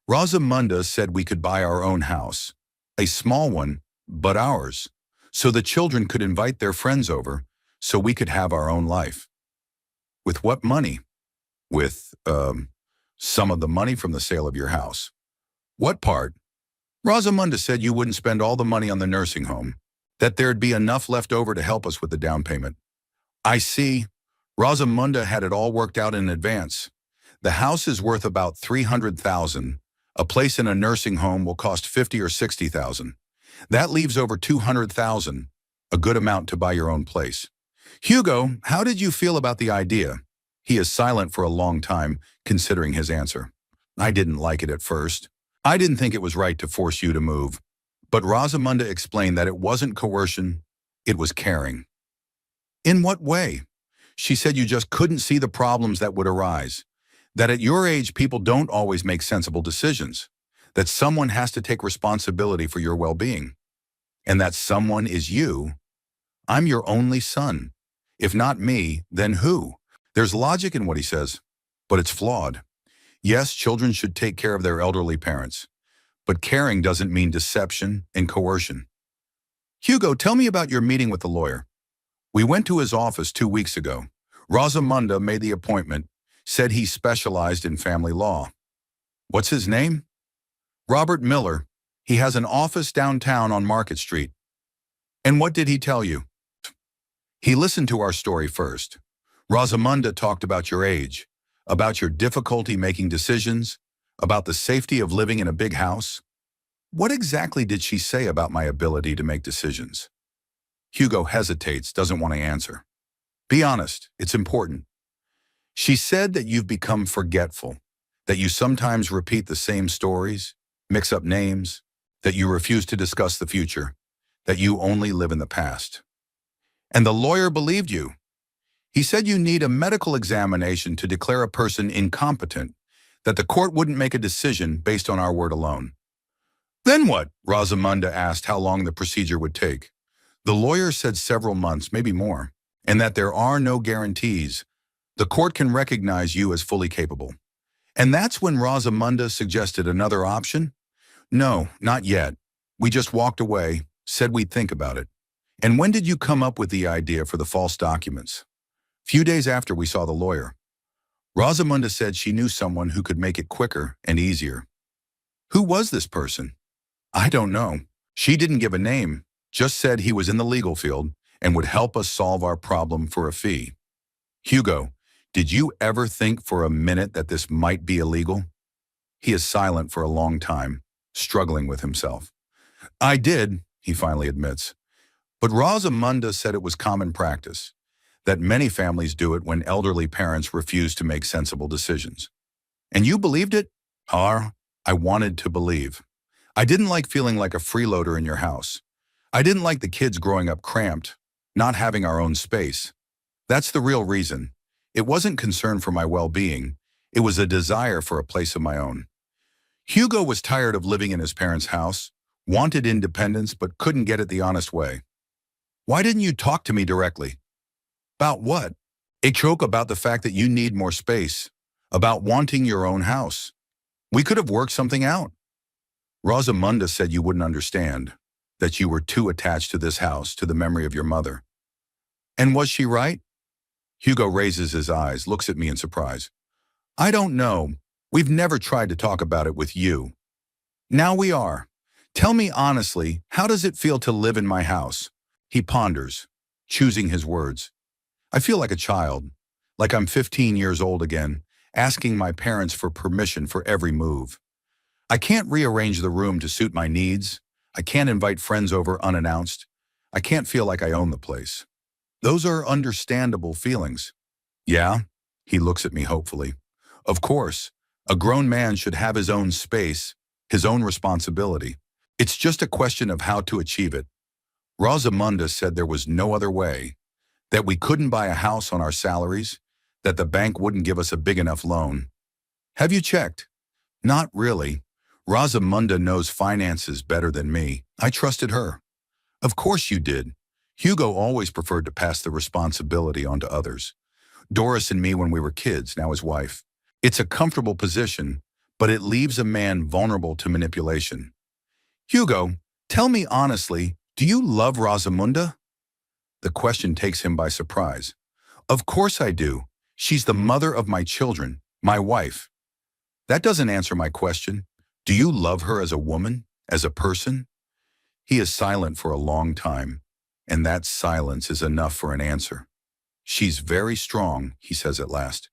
Rosamunda said we could buy our own house, a small one, but ours, so the children could invite their friends over, so we could have our own life. With what money? With, some of the money from the sale of your house. What part? Rosamunda said you wouldn't spend all the money on the nursing home, that there'd be enough left over to help us with the down payment. I see. Rosamunda had it all worked out in advance. The house is worth about $300,000. A place in a nursing home will cost $50,000 or $60,000. That leaves over $200,000, a good amount to buy your own place. Hugo, how did you feel about the idea? He is silent for a long time, considering his answer. I didn't like it at first. I didn't think it was right to force you to move. But Rosamunda explained that it wasn't coercion, it was caring. In what way? She said you just couldn't see the problems that would arise. That at your age, people don't always make sensible decisions. That someone has to take responsibility for your well-being. And that someone is you. I'm your only son. If not me, then who? There's logic in what he says, but it's flawed. Yes, children should take care of their elderly parents, but caring doesn't mean deception and coercion. Hugo, tell me about your meeting with the lawyer. We went to his office 2 weeks ago. Rosamunda made the appointment, said he specialized in family law. What's his name? Robert Miller. He has an office downtown on Market Street. And what did he tell you? He listened to our story first. Rosamunda talked about your age, about your difficulty making decisions, about the safety of living in a big house. What exactly did she say about my ability to make decisions? Hugo hesitates, doesn't want to answer. Be honest, it's important. She said that you've become forgetful, that you sometimes repeat the same stories, mix up names, that you refuse to discuss the future, that you only live in the past. And the lawyer believed you. He said you need a medical examination to declare a person incompetent, that the court wouldn't make a decision based on our word alone. Then what? Rosamunda asked how long the procedure would take. The lawyer said several months, maybe more, and that there are no guarantees. The court can recognize you as fully capable. And that's when Rosamunda suggested another option? No, not yet. We just walked away, said we'd think about it. And when did you come up with the idea for the false documents? Few days after we saw the lawyer. Rosamunda said she knew someone who could make it quicker and easier. Who was this person? I don't know. She didn't give a name, just said he was in the legal field and would help us solve our problem for a fee. Hugo, did you ever think for a minute that this might be illegal? He is silent for a long time, struggling with himself. I did, he finally admits. But Rosamunda said it was common practice, that many families do it when elderly parents refuse to make sensible decisions. And you believed it? I wanted to believe. I didn't like feeling like a freeloader in your house. I didn't like the kids growing up cramped, not having our own space. That's the real reason. It wasn't concern for my well-being. It was a desire for a place of my own. Hugo was tired of living in his parents' house, wanted independence, but couldn't get it the honest way. Why didn't you talk to me directly? About what? A joke about the fact that you need more space, about wanting your own house. We could have worked something out. Rosamunda said you wouldn't understand, that you were too attached to this house, to the memory of your mother. And was she right? Hugo raises his eyes, looks at me in surprise. I don't know. We've never tried to talk about it with you. Now we are. Tell me honestly, how does it feel to live in my house? He ponders, choosing his words. I feel like a child, like I'm 15 years old again, asking my parents for permission for every move. I can't rearrange the room to suit my needs. I can't invite friends over unannounced. I can't feel like I own the place. Those are understandable feelings. Yeah, he looks at me hopefully. Of course, a grown man should have his own space, his own responsibility. It's just a question of how to achieve it. Rosamunda said there was no other way, that we couldn't buy a house on our salaries, that the bank wouldn't give us a big enough loan. Have you checked? Not really. Rosamunda knows finances better than me. I trusted her. Of course you did. Hugo always preferred to pass the responsibility on to others. Doris and me when we were kids, now his wife. It's a comfortable position, but it leaves a man vulnerable to manipulation. Hugo, tell me honestly, do you love Rosamunda? The question takes him by surprise. Of course I do. She's the mother of my children, my wife. That doesn't answer my question. Do you love her as a woman, as a person? He is silent for a long time, and that silence is enough for an answer. She's very strong, he says at last.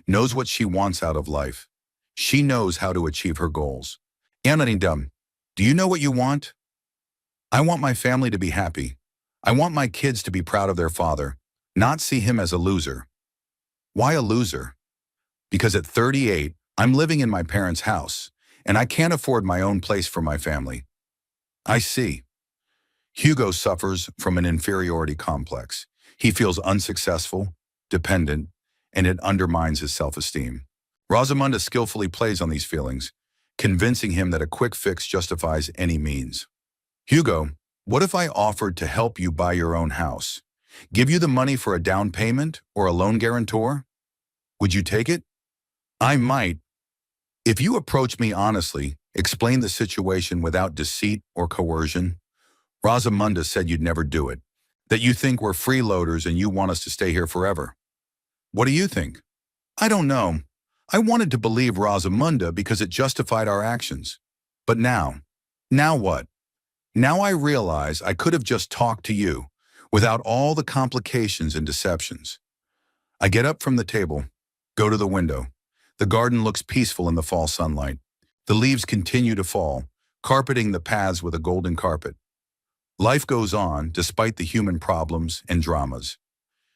Knows what she wants out of life. She knows how to achieve her goals. Ananidum, do you know what you want? I want my family to be happy. I want my kids to be proud of their father, not see him as a loser. Why a loser? Because at 38, I'm living in my parents' house, and I can't afford my own place for my family. I see. Hugo suffers from an inferiority complex. He feels unsuccessful, dependent, and it undermines his self-esteem. Rosamunda skillfully plays on these feelings, convincing him that a quick fix justifies any means. Hugo, what if I offered to help you buy your own house? Give you the money for a down payment or a loan guarantor? Would you take it? I might. If you approach me honestly, explain the situation without deceit or coercion. Rosamunda said you'd never do it, that you think we're freeloaders and you want us to stay here forever. What do you think? I don't know. I wanted to believe Rosamunda because it justified our actions. But now what? Now I realize I could have just talked to you without all the complications and deceptions. I get up from the table, go to the window. The garden looks peaceful in the fall sunlight. The leaves continue to fall, carpeting the paths with a golden carpet. Life goes on despite the human problems and dramas.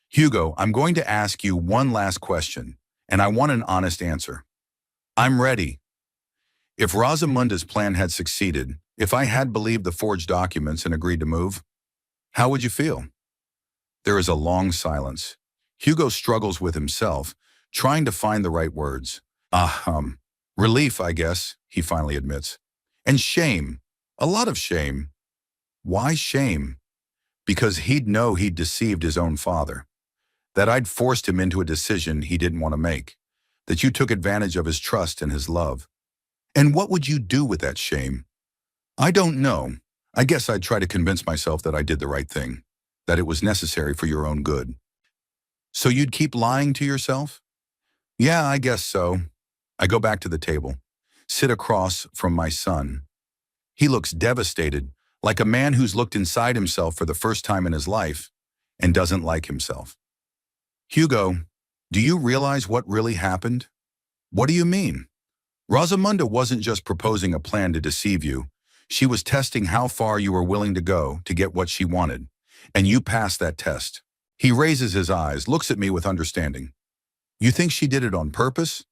Hugo, I'm going to ask you one last question, and I want an honest answer. I'm ready. If Rosamunda's plan had succeeded, if I had believed the forged documents and agreed to move, how would you feel? There is a long silence. Hugo struggles with himself, trying to find the right words. Relief, I guess, he finally admits. And shame. A lot of shame. Why shame? Because he'd know he'd deceived his own father. That I'd forced him into a decision he didn't want to make. That you took advantage of his trust and his love. And what would you do with that shame? I don't know. I guess I'd try to convince myself that I did the right thing. That it was necessary for your own good. So you'd keep lying to yourself? Yeah, I guess so. I go back to the table, sit across from my son. He looks devastated, like a man who's looked inside himself for the first time in his life and doesn't like himself. Hugo, do you realize what really happened? What do you mean? Rosamunda wasn't just proposing a plan to deceive you. She was testing how far you were willing to go to get what she wanted, and you passed that test. He raises his eyes, looks at me with understanding. You think she did it on purpose?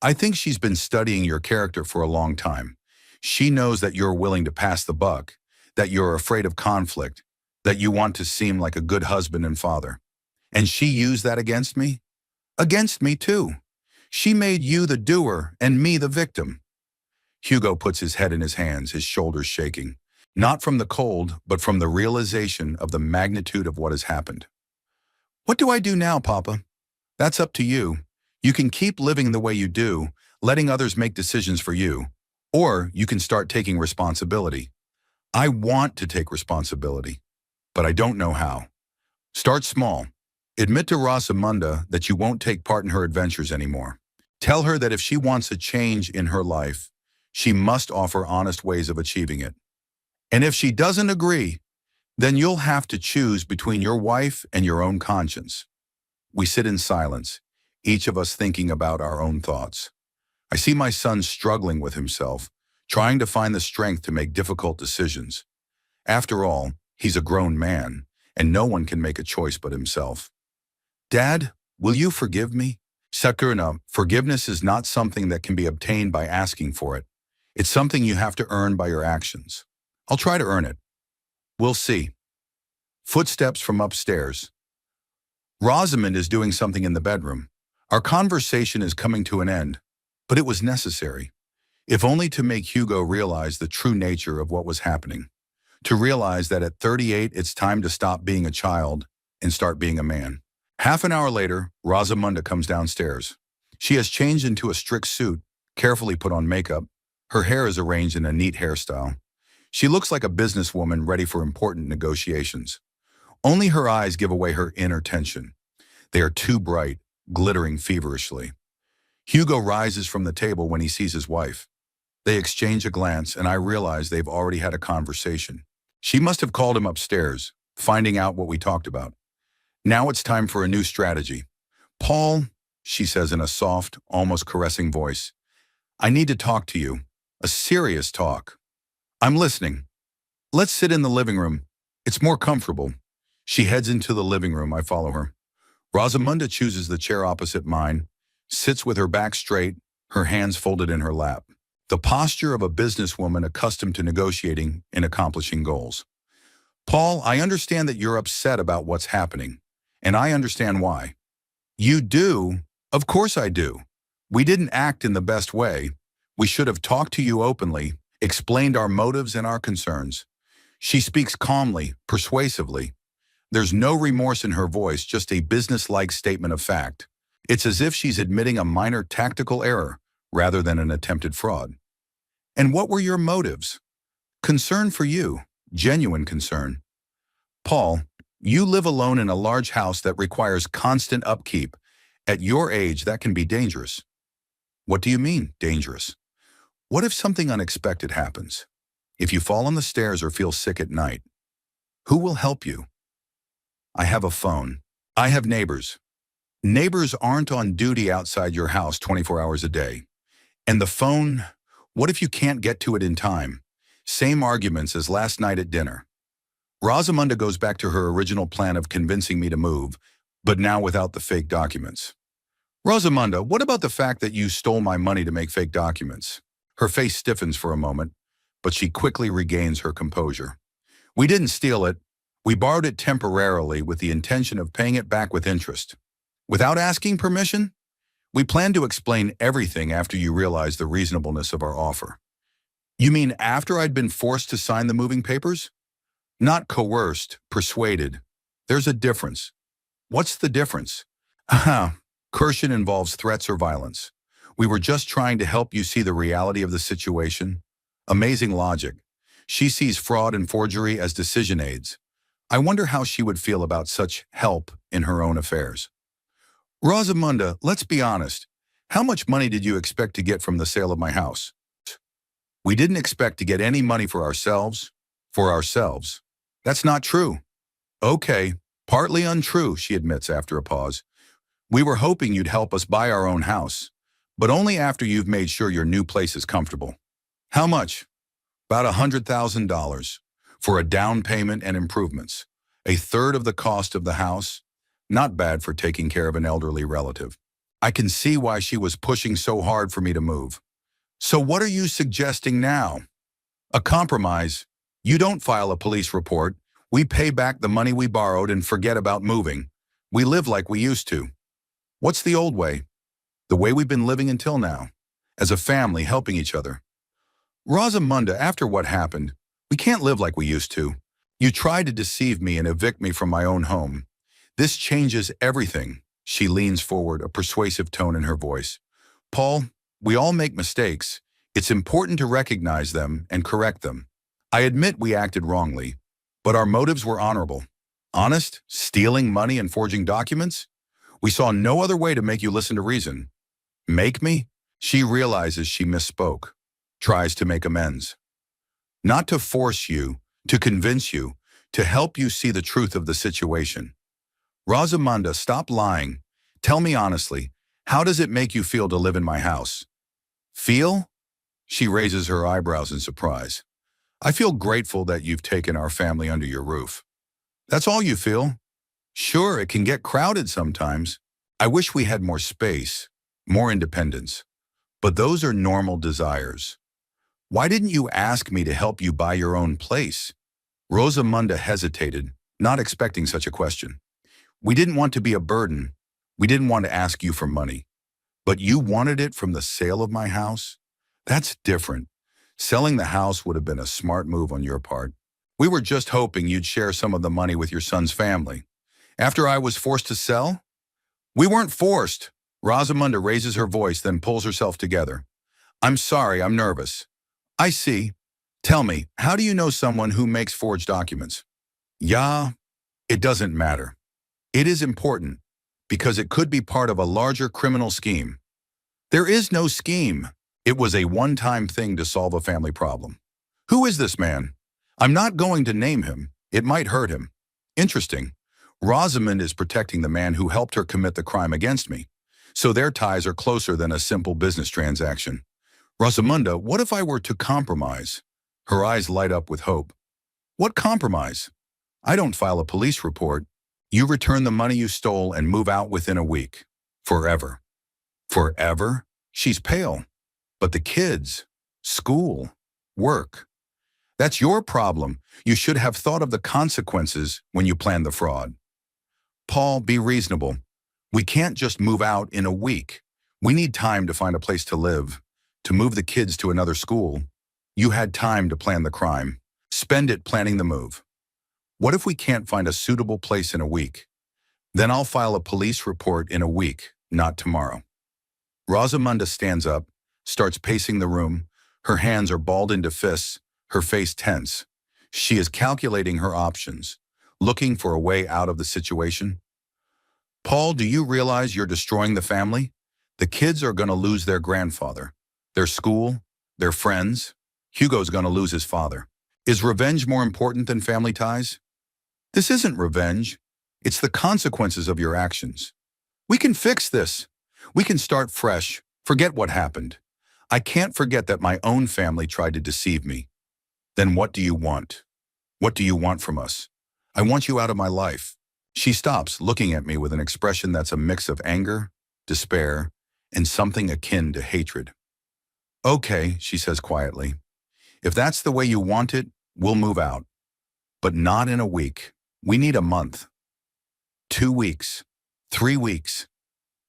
I think she's been studying your character for a long time. She knows that you're willing to pass the buck, that you're afraid of conflict, that you want to seem like a good husband and father. And she used that against me? Against me too. She made you the doer and me the victim. Hugo puts his head in his hands, his shoulders shaking, not from the cold, but from the realization of the magnitude of what has happened. What do I do now, Papa? That's up to you. You can keep living the way you do, letting others make decisions for you. Or you can start taking responsibility. I want to take responsibility, but I don't know how. Start small. Admit to Rosamunda that you won't take part in her adventures anymore. Tell her that if she wants a change in her life, she must offer honest ways of achieving it. And if she doesn't agree, then you'll have to choose between your wife and your own conscience. We sit in silence, each of us thinking about our own thoughts. I see my son struggling with himself, trying to find the strength to make difficult decisions. After all, he's a grown man, and no one can make a choice but himself. Dad, will you forgive me? Sakurna, forgiveness is not something that can be obtained by asking for it. It's something you have to earn by your actions. I'll try to earn it. We'll see. Footsteps from upstairs. Rosamund is doing something in the bedroom. Our conversation is coming to an end, but it was necessary, if only to make Hugo realize the true nature of what was happening. To realize that at 38, it's time to stop being a child and start being a man. Half an hour later, Rosamunda comes downstairs. She has changed into a strict suit, carefully put on makeup. Her hair is arranged in a neat hairstyle. She looks like a businesswoman ready for important negotiations. Only her eyes give away her inner tension. They are too bright, glittering feverishly. Hugo rises from the table when he sees his wife. They exchange a glance, and I realize they've already had a conversation. She must have called him upstairs, finding out what we talked about. Now it's time for a new strategy. Paul, she says in a soft, almost caressing voice, I need to talk to you. A serious talk. I'm listening. Let's sit in the living room. It's more comfortable. She heads into the living room. I follow her. Rosamunda chooses the chair opposite mine, sits with her back straight, her hands folded in her lap. The posture of a businesswoman accustomed to negotiating and accomplishing goals. Paul, I understand that you're upset about what's happening, and I understand why. You do? Of course I do. We didn't act in the best way. We should have talked to you openly, explained our motives and our concerns. She speaks calmly, persuasively. There's no remorse in her voice, just a business-like statement of fact. It's as if she's admitting a minor tactical error rather than an attempted fraud. And what were your motives? Concern for you, genuine concern. Paul, you live alone in a large house that requires constant upkeep. At your age, that can be dangerous. What do you mean, dangerous? What if something unexpected happens? If you fall on the stairs or feel sick at night, who will help you? I have a phone. I have neighbors. Neighbors aren't on duty outside your house 24 hours a day. And the phone, what if you can't get to it in time? Same arguments as last night at dinner. Rosamunda goes back to her original plan of convincing me to move, but now without the fake documents. Rosamunda, what about the fact that you stole my money to make fake documents? Her face stiffens for a moment, but she quickly regains her composure. We didn't steal it. We borrowed it temporarily with the intention of paying it back with interest. Without asking permission? We planned to explain everything after you realized the reasonableness of our offer. You mean after I'd been forced to sign the moving papers? Not coerced, persuaded. There's a difference. What's the difference? Coercion involves threats or violence. We were just trying to help you see the reality of the situation. Amazing logic. She sees fraud and forgery as decision aids. I wonder how she would feel about such help in her own affairs. Rosamunda, let's be honest. How much money did you expect to get from the sale of my house? We didn't expect to get any money for ourselves. That's not true. Okay, partly untrue, she admits after a pause. We were hoping you'd help us buy our own house, but only after you've made sure your new place is comfortable. How much? About $100,000 for a down payment and improvements. A third of the cost of the house. Not bad for taking care of an elderly relative. I can see why she was pushing so hard for me to move. So what are you suggesting now? A compromise. You don't file a police report. We pay back the money we borrowed and forget about moving. We live like we used to. What's the old way? The way we've been living until now. As a family, helping each other. Rosamunda, after what happened, we can't live like we used to. You tried to deceive me and evict me from my own home. This changes everything. She leans forward, a persuasive tone in her voice. Paul, we all make mistakes. It's important to recognize them and correct them. I admit we acted wrongly, but our motives were honorable. Honest, stealing money and forging documents? We saw no other way to make you listen to reason. Make me? She realizes she misspoke, tries to make amends. Not to force you, to convince you, to help you see the truth of the situation. Rosamunda, stop lying. Tell me honestly, how does it make you feel to live in my house? Feel? She raises her eyebrows in surprise. I feel grateful that you've taken our family under your roof. That's all you feel? Sure, it can get crowded sometimes. I wish we had more space, more independence. But those are normal desires. Why didn't you ask me to help you buy your own place? Rosamunda hesitated, not expecting such a question. We didn't want to be a burden. We didn't want to ask you for money. But you wanted it from the sale of my house? That's different. Selling the house would have been a smart move on your part. We were just hoping you'd share some of the money with your son's family. After I was forced to sell? We weren't forced. Rosamunda raises her voice, then pulls herself together. I'm sorry, I'm nervous. I see. Tell me, how do you know someone who makes forged documents? Yeah, it doesn't matter. It is important, because it could be part of a larger criminal scheme. There is no scheme. It was a one-time thing to solve a family problem. Who is this man? I'm not going to name him. It might hurt him. Interesting. Rosamund is protecting the man who helped her commit the crime against me. So their ties are closer than a simple business transaction. Rosamunda, what if I were to compromise? Her eyes light up with hope. What compromise? I don't file a police report. You return the money you stole and move out within a week. Forever. Forever? She's pale. But the kids, school, work. That's your problem. You should have thought of the consequences when you planned the fraud. Paul, be reasonable. We can't just move out in a week. We need time to find a place to live, to move the kids to another school. You had time to plan the crime. Spend it planning the move. What if we can't find a suitable place in a week? Then I'll file a police report in a week, not tomorrow. Rosamunda stands up, starts pacing the room. Her hands are balled into fists, her face tense. She is calculating her options, looking for a way out of the situation. Paul, do you realize you're destroying the family? The kids are going to lose their grandfather, their school, their friends. Hugo's going to lose his father. Is revenge more important than family ties? This isn't revenge. It's the consequences of your actions. We can fix this. We can start fresh. Forget what happened. I can't forget that my own family tried to deceive me. Then what do you want? What do you want from us? I want you out of my life. She stops, looking at me with an expression that's a mix of anger, despair, and something akin to hatred. Okay, she says quietly. If that's the way you want it, we'll move out. But not in a week. We need a month. 2 weeks. 3 weeks.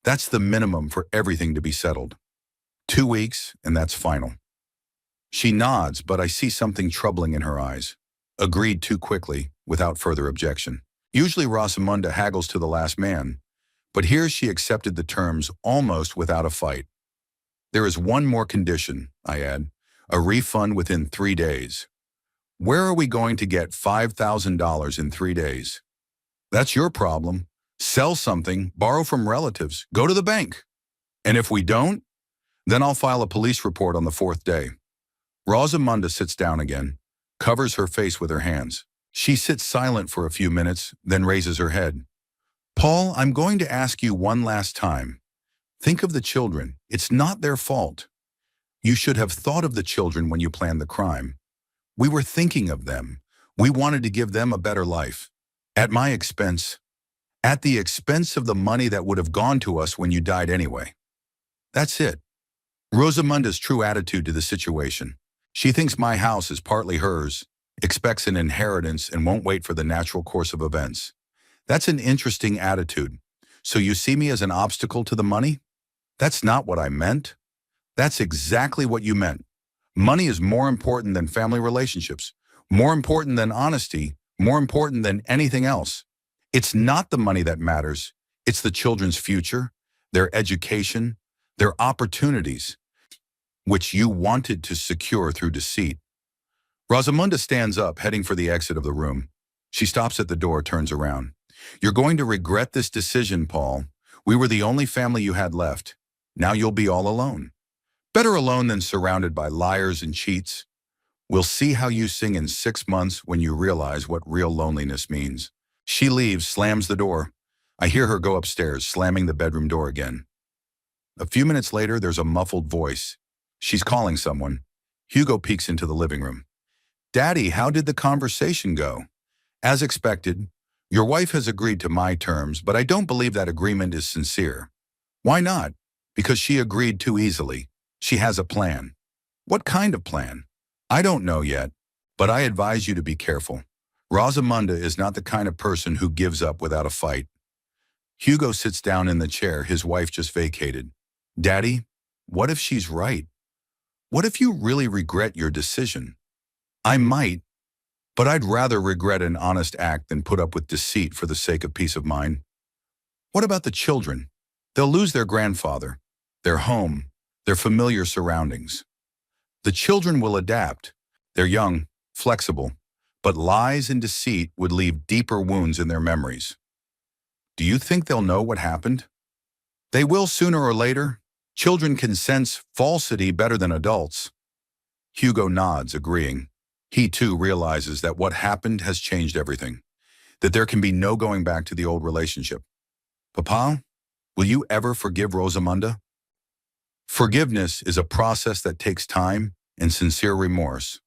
That's the minimum for everything to be settled. 2 weeks, and that's final. She nods, but I see something troubling in her eyes. Agreed too quickly, without further objection. Usually Rosamunda haggles to the last man, but here she accepted the terms almost without a fight. There is one more condition, I add, a refund within 3 days. Where are we going to get $5,000 in 3 days? That's your problem. Sell something, borrow from relatives, go to the bank. And if we don't, then I'll file a police report on the 4th day. Rosamunda sits down again, covers her face with her hands. She sits silent for a few minutes, then raises her head. Paul, I'm going to ask you one last time. Think of the children. It's not their fault. You should have thought of the children when you planned the crime. We were thinking of them. We wanted to give them a better life. At my expense. At the expense of the money that would have gone to us when you died anyway. That's it. Rosamunda's true attitude to the situation. She thinks my house is partly hers, expects an inheritance, and won't wait for the natural course of events. That's an interesting attitude. So you see me as an obstacle to the money? That's not what I meant. That's exactly what you meant. Money is more important than family relationships, more important than honesty, more important than anything else. It's not the money that matters. It's the children's future, their education, their opportunities, which you wanted to secure through deceit. Rosamunda stands up, heading for the exit of the room. She stops at the door, turns around. You're going to regret this decision, Paul. We were the only family you had left. Now you'll be all alone. Better alone than surrounded by liars and cheats. We'll see how you sing in 6 months when you realize what real loneliness means. She leaves, slams the door. I hear her go upstairs, slamming the bedroom door again. A few minutes later, there's a muffled voice. She's calling someone. Hugo peeks into the living room. Daddy, how did the conversation go? As expected, your wife has agreed to my terms, but I don't believe that agreement is sincere. Why not? Because she agreed too easily. She has a plan. What kind of plan? I don't know yet, but I advise you to be careful. Rosamunda is not the kind of person who gives up without a fight. Hugo sits down in the chair his wife just vacated. Daddy, what if she's right? What if you really regret your decision? I might, but I'd rather regret an honest act than put up with deceit for the sake of peace of mind. What about the children? They'll lose their grandfather, their home, their familiar surroundings. The children will adapt. They're young, flexible, but lies and deceit would leave deeper wounds in their memories. Do you think they'll know what happened? They will sooner or later. Children can sense falsity better than adults. Hugo nods, agreeing. He too realizes that what happened has changed everything, that there can be no going back to the old relationship. Papa, will you ever forgive Rosamunda? Forgiveness is a process that takes time and sincere remorse.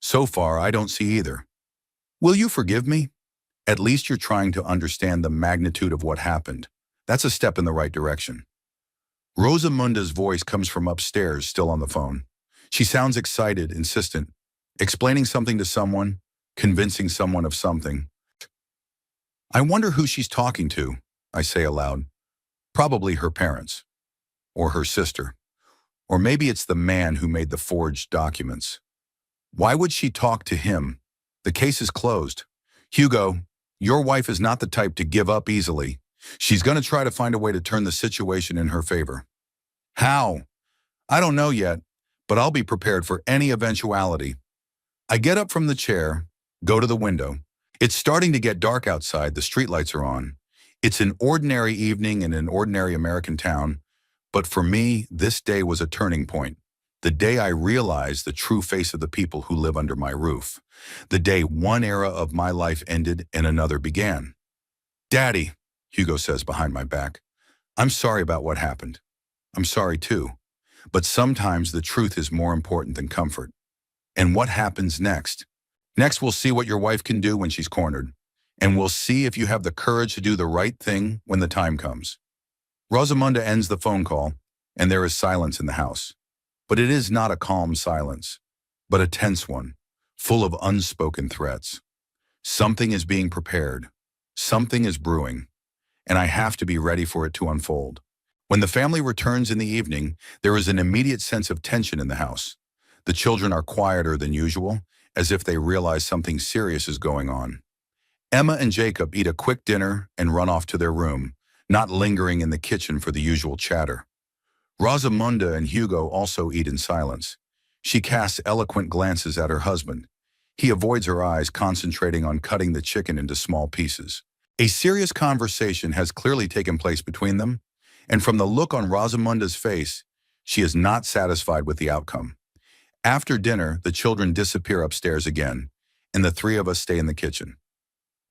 So far, I don't see either. Will you forgive me? At least you're trying to understand the magnitude of what happened. That's a step in the right direction. Rosamunda's voice comes from upstairs, still on the phone. She sounds excited, insistent, explaining something to someone, convincing someone of something. I wonder who she's talking to, I say aloud. Probably her parents, or her sister, or maybe it's the man who made the forged documents. Why would she talk to him? The case is closed. Hugo, your wife is not the type to give up easily. She's going to try to find a way to turn the situation in her favor. How? I don't know yet, but I'll be prepared for any eventuality. I get up from the chair, go to the window. It's starting to get dark outside, the streetlights are on. It's an ordinary evening in an ordinary American town, but for me, this day was a turning point. The day I realized the true face of the people who live under my roof. The day one era of my life ended and another began. Daddy, Hugo says behind my back, I'm sorry about what happened. I'm sorry too. But sometimes the truth is more important than comfort. And what happens next? Next, we'll see what your wife can do when she's cornered. And we'll see if you have the courage to do the right thing when the time comes. Rosamunda ends the phone call, and there is silence in the house. But it is not a calm silence, but a tense one, full of unspoken threats. Something is being prepared. Something is brewing. And I have to be ready for it to unfold. When the family returns in the evening, there is an immediate sense of tension in the house. The children are quieter than usual, as if they realize something serious is going on. Emma and Jacob eat a quick dinner and run off to their room, not lingering in the kitchen for the usual chatter. Rosamunda and Hugo also eat in silence. She casts eloquent glances at her husband. He avoids her eyes, concentrating on cutting the chicken into small pieces. A serious conversation has clearly taken place between them, and from the look on Rosamunda's face, she is not satisfied with the outcome. After dinner, the children disappear upstairs again, and the three of us stay in the kitchen.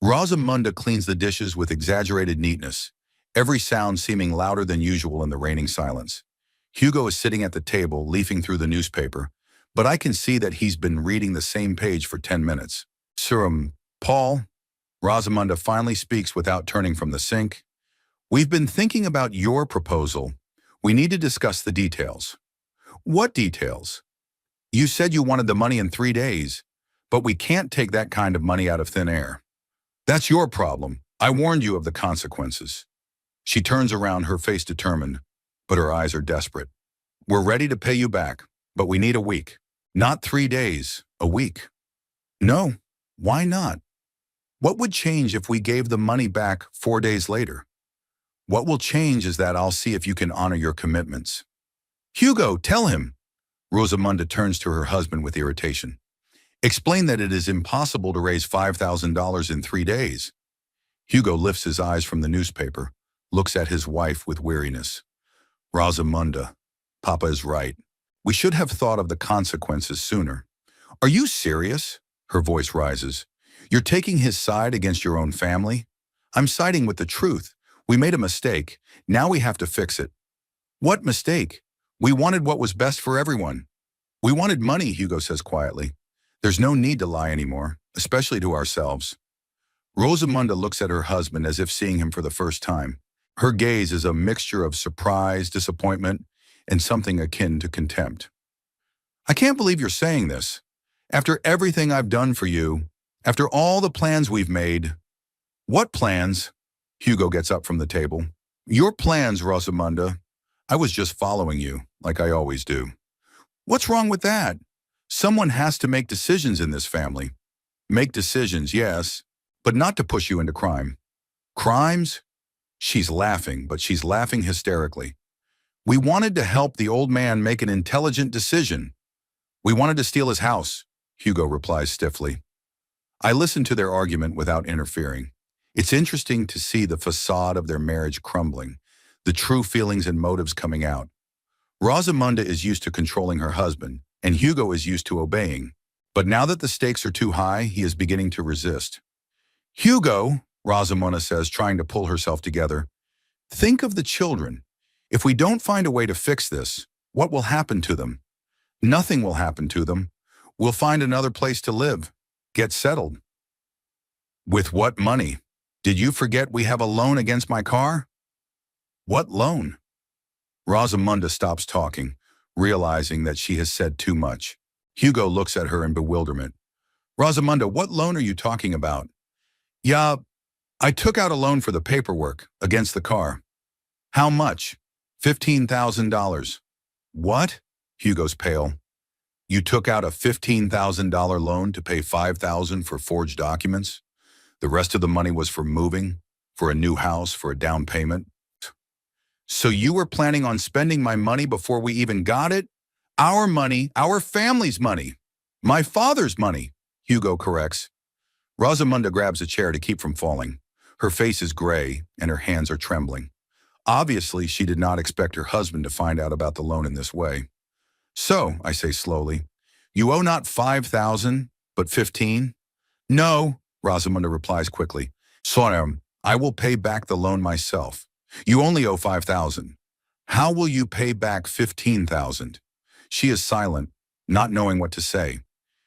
Rosamunda cleans the dishes with exaggerated neatness, every sound seeming louder than usual in the reigning silence. Hugo is sitting at the table, leafing through the newspaper, but I can see that he's been reading the same page for 10 minutes. Paul, Rosamunda finally speaks without turning from the sink. We've been thinking about your proposal. We need to discuss the details. What details? You said you wanted the money in 3 days, but we can't take that kind of money out of thin air. That's your problem. I warned you of the consequences. She turns around, her face determined, but her eyes are desperate. We're ready to pay you back, but we need a week. Not 3 days, a week. No, why not? What would change if we gave the money back 4 days later? What will change is that I'll see if you can honor your commitments. Hugo, tell him. Rosamunda turns to her husband with irritation. Explain that it is impossible to raise $5,000 in 3 days. Hugo lifts his eyes from the newspaper, looks at his wife with weariness. Rosamunda, Papa is right. We should have thought of the consequences sooner. Are you serious? Her voice rises. You're taking his side against your own family? I'm siding with the truth. We made a mistake. Now we have to fix it. What mistake? We wanted what was best for everyone. We wanted money, Hugo says quietly. There's no need to lie anymore, especially to ourselves. Rosamunda looks at her husband as if seeing him for the first time. Her gaze is a mixture of surprise, disappointment, and something akin to contempt. I can't believe you're saying this. After everything I've done for you, after all the plans we've made. What plans? Hugo gets up from the table. Your plans, Rosamunda. I was just following you, like I always do. What's wrong with that? Someone has to make decisions in this family. Make decisions, yes, but not to push you into crime. Crimes? She's laughing, but she's laughing hysterically. We wanted to help the old man make an intelligent decision. We wanted to steal his house, Hugo replies stiffly. I listen to their argument without interfering. It's interesting to see the facade of their marriage crumbling, the true feelings and motives coming out. Rosamunda is used to controlling her husband, and Hugo is used to obeying. But now that the stakes are too high, he is beginning to resist. Hugo, Rosamunda says, trying to pull herself together, think of the children. If we don't find a way to fix this, what will happen to them? Nothing will happen to them. We'll find another place to live, get settled. With what money? Did you forget we have a loan against my car? What loan? Rosamunda stops talking, realizing that she has said too much. Hugo looks at her in bewilderment. Rosamunda, what loan are you talking about? Yeah, I took out a loan for the paperwork against the car. How much? $15,000. What? Hugo's pale. You took out a $15,000 loan to pay $5,000 for forged documents? The rest of the money was for moving, for a new house, for a down payment? So you were planning on spending my money before we even got it? Our money, our family's money. My father's money, Hugo corrects. Rosamunda grabs a chair to keep from falling. Her face is gray and her hands are trembling. Obviously, she did not expect her husband to find out about the loan in this way. So, I say slowly, you owe not 5,000, but 15? No, Rosamunda replies quickly. Sorry, I will pay back the loan myself. You only owe 5,000. How will you pay back 15,000? She is silent, not knowing what to say.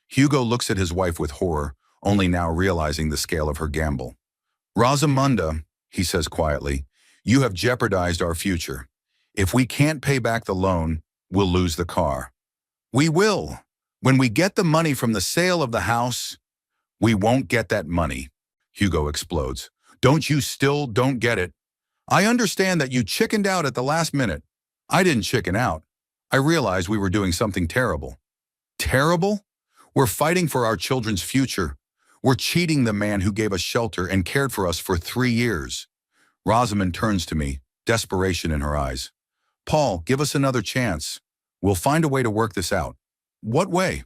Hugo looks at his wife with horror, only now realizing the scale of her gamble. Rosamunda, he says quietly, you have jeopardized our future. If we can't pay back the loan, we'll lose the car. We will. When we get the money from the sale of the house, we won't get that money. Hugo explodes. Don't you still don't get it? I understand that you chickened out at the last minute. I didn't chicken out. I realized we were doing something terrible. Terrible? We're fighting for our children's future. We're cheating the man who gave us shelter and cared for us for 3 years. Rosamund turns to me, desperation in her eyes. Paul, give us another chance. We'll find a way to work this out. What way?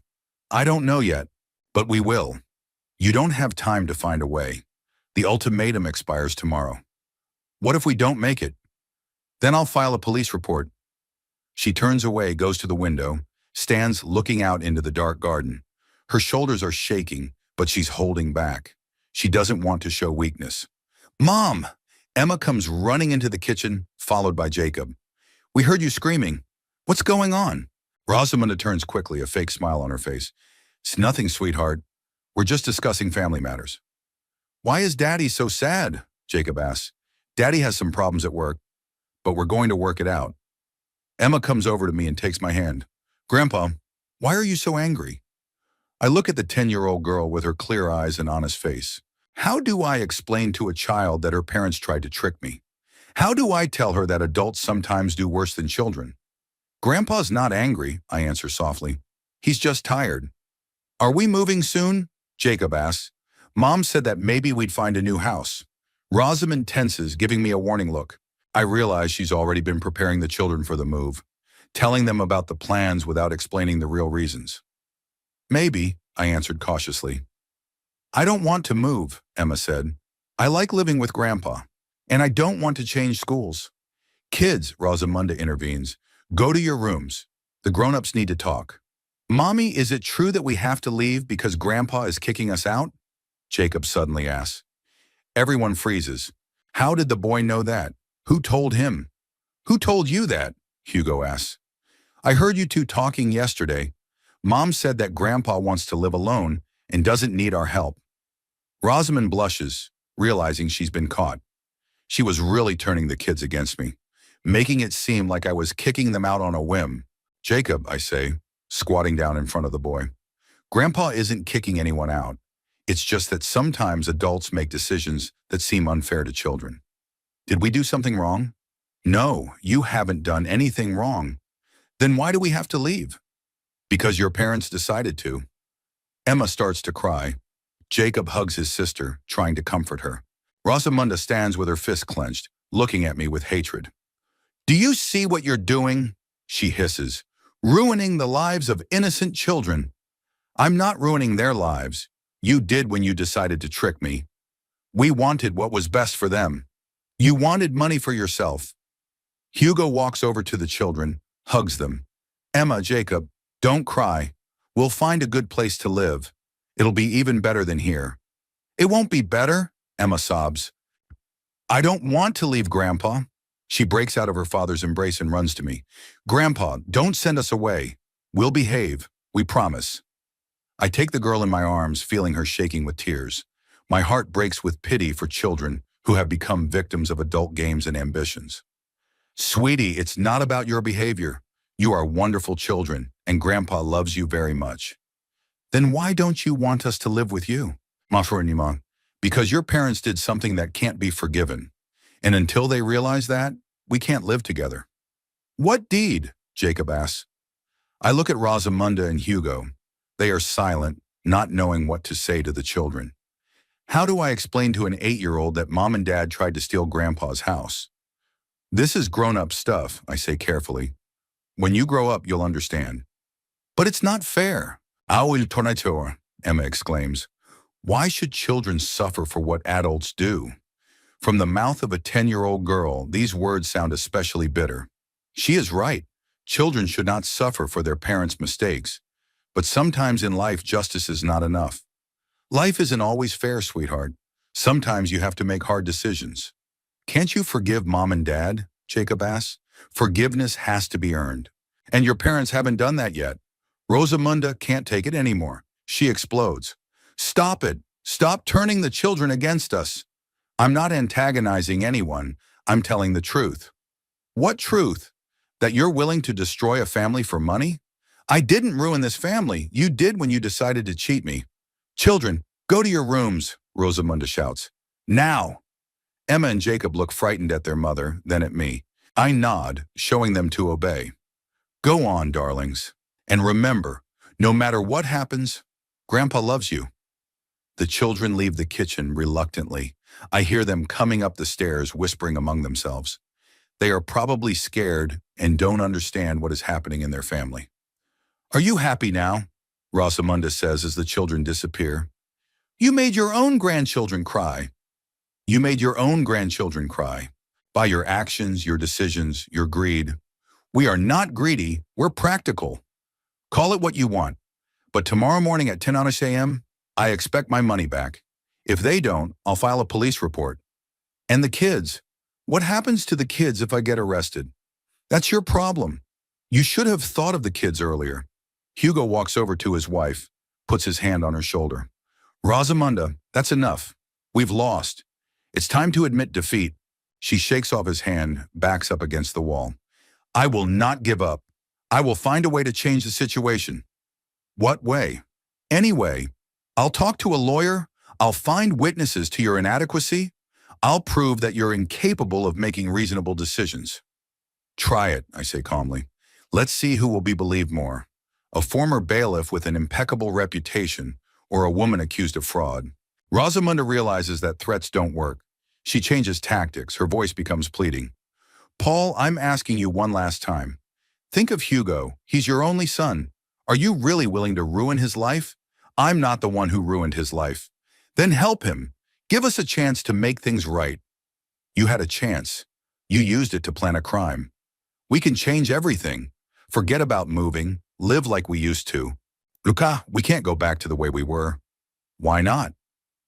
I don't know yet, but we will. You don't have time to find a way. The ultimatum expires tomorrow. What if we don't make it? Then I'll file a police report. She turns away, goes to the window, stands looking out into the dark garden. Her shoulders are shaking, but she's holding back. She doesn't want to show weakness. Mom! Emma comes running into the kitchen, followed by Jacob. We heard you screaming. What's going on? Rosamunda turns quickly, a fake smile on her face. It's nothing, sweetheart. We're just discussing family matters. Why is Daddy so sad? Jacob asks. Daddy has some problems at work, but we're going to work it out. Emma comes over to me and takes my hand. Grandpa, why are you so angry? I look at the 10-year-old girl with her clear eyes and honest face. How do I explain to a child that her parents tried to trick me? How do I tell her that adults sometimes do worse than children? Grandpa's not angry, I answer softly. He's just tired. Are we moving soon? Jacob asks. Mom said that maybe we'd find a new house. Rosamund tenses, giving me a warning look. I realize she's already been preparing the children for the move, telling them about the plans without explaining the real reasons. Maybe, I answered cautiously. I don't want to move, Emma said. I like living with Grandpa, and I don't want to change schools. Kids, Rosamunda intervenes, go to your rooms. The grown-ups need to talk. Mommy, is it true that we have to leave because Grandpa is kicking us out? Jacob suddenly asks. Everyone freezes. How did the boy know that? Who told him? Who told you that? Hugo asks. I heard you two talking yesterday. Mom said that Grandpa wants to live alone and doesn't need our help. Rosamund blushes, realizing she's been caught. She was really turning the kids against me, making it seem like I was kicking them out on a whim. Jacob, I say, squatting down in front of the boy. Grandpa isn't kicking anyone out. It's just that sometimes adults make decisions that seem unfair to children. Did we do something wrong? No, you haven't done anything wrong. Then why do we have to leave? Because your parents decided to. Emma starts to cry. Jacob hugs his sister, trying to comfort her. Rosamunda stands with her fist clenched, looking at me with hatred. Do you see what you're doing? She hisses. Ruining the lives of innocent children. I'm not ruining their lives. You did when you decided to trick me. We wanted what was best for them. You wanted money for yourself. Hugo walks over to the children, hugs them. Emma, Jacob, don't cry. We'll find a good place to live. It'll be even better than here. It won't be better, Emma sobs. I don't want to leave Grandpa. She breaks out of her father's embrace and runs to me. Grandpa, don't send us away. We'll behave. We promise. I take the girl in my arms, feeling her shaking with tears. My heart breaks with pity for children who have become victims of adult games and ambitions. Sweetie, it's not about your behavior. You are wonderful children, and Grandpa loves you very much. Then why don't you want us to live with you? Mafronima, because your parents did something that can't be forgiven. And until they realize that, we can't live together. What deed? Jacob asks. I look at Rosamunda and Hugo. They are silent, not knowing what to say to the children. How do I explain to an 8-year-old that Mom and Dad tried to steal Grandpa's house? This is grown-up stuff, I say carefully. When you grow up, you'll understand. But it's not fair. Awil tornator, Emma exclaims. Why should children suffer for what adults do? From the mouth of a 10-year-old girl, these words sound especially bitter. She is right. Children should not suffer for their parents' mistakes. But sometimes in life, justice is not enough. Life isn't always fair, sweetheart. Sometimes you have to make hard decisions. Can't you forgive Mom and Dad? Jacob asks. Forgiveness has to be earned. And your parents haven't done that yet. Rosamunda can't take it anymore. She explodes. Stop it. Stop turning the children against us. I'm not antagonizing anyone. I'm telling the truth. What truth? That you're willing to destroy a family for money? I didn't ruin this family. You did when you decided to cheat me. Children, go to your rooms, Rosamunda shouts. Now! Emma and Jacob look frightened at their mother, then at me. I nod, showing them to obey. Go on, darlings. And remember, no matter what happens, Grandpa loves you. The children leave the kitchen reluctantly. I hear them coming up the stairs, whispering among themselves. They are probably scared and don't understand what is happening in their family. Are you happy now? Rosamunda says as the children disappear. You made your own grandchildren cry. You made your own grandchildren cry. By your actions, your decisions, your greed. We are not greedy, we're practical. Call it what you want. But tomorrow morning at 10 a.m., I expect my money back. If they don't, I'll file a police report. And the kids? What happens to the kids if I get arrested? That's your problem. You should have thought of the kids earlier. Hugo walks over to his wife, puts his hand on her shoulder. Rosamunda, that's enough. We've lost. It's time to admit defeat. She shakes off his hand, backs up against the wall. I will not give up. I will find a way to change the situation. What way? Any way. I'll talk to a lawyer. I'll find witnesses to your inadequacy. I'll prove that you're incapable of making reasonable decisions. Try it, I say calmly. Let's see who will be believed more. A former bailiff with an impeccable reputation or a woman accused of fraud. Rosamunda realizes that threats don't work. She changes tactics. Her voice becomes pleading. Paul, I'm asking you one last time. Think of Hugo. He's your only son. Are you really willing to ruin his life? I'm not the one who ruined his life. Then help him. Give us a chance to make things right. You had a chance. You used it to plan a crime. We can change everything. Forget about moving. Live like we used to. Luca, we can't go back to the way we were. Why not?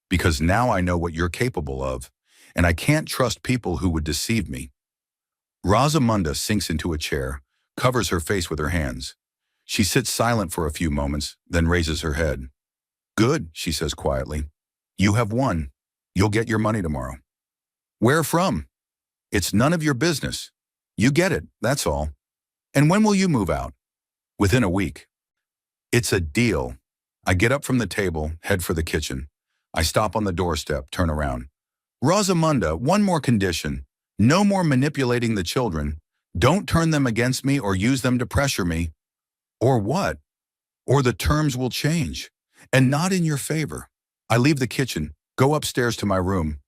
Because now I know what you're capable of, and I can't trust people who would deceive me. Rosamunda sinks into a chair, covers her face with her hands. She sits silent for a few moments, then raises her head. Good, she says quietly. You have won. You'll get your money tomorrow. Where from? It's none of your business. You get it, that's all. And when will you move out? Within a week. It's a deal. I get up from the table, head for the kitchen. I stop on the doorstep, turn around. Rosamunda, one more condition. No more manipulating the children. Don't turn them against me or use them to pressure me. Or what? Or the terms will change. And not in your favor. I leave the kitchen, go upstairs to my room.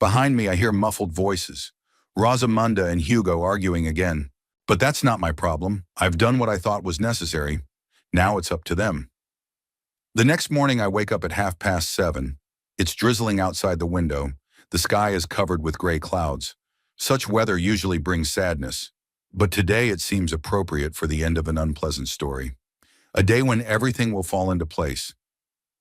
Behind me I hear muffled voices. Rosamunda and Hugo arguing again. But that's not my problem. I've done what I thought was necessary. Now it's up to them. The next morning I wake up at 7:30. It's drizzling outside the window. The sky is covered with gray clouds. Such weather usually brings sadness. But today it seems appropriate for the end of an unpleasant story. A day when everything will fall into place.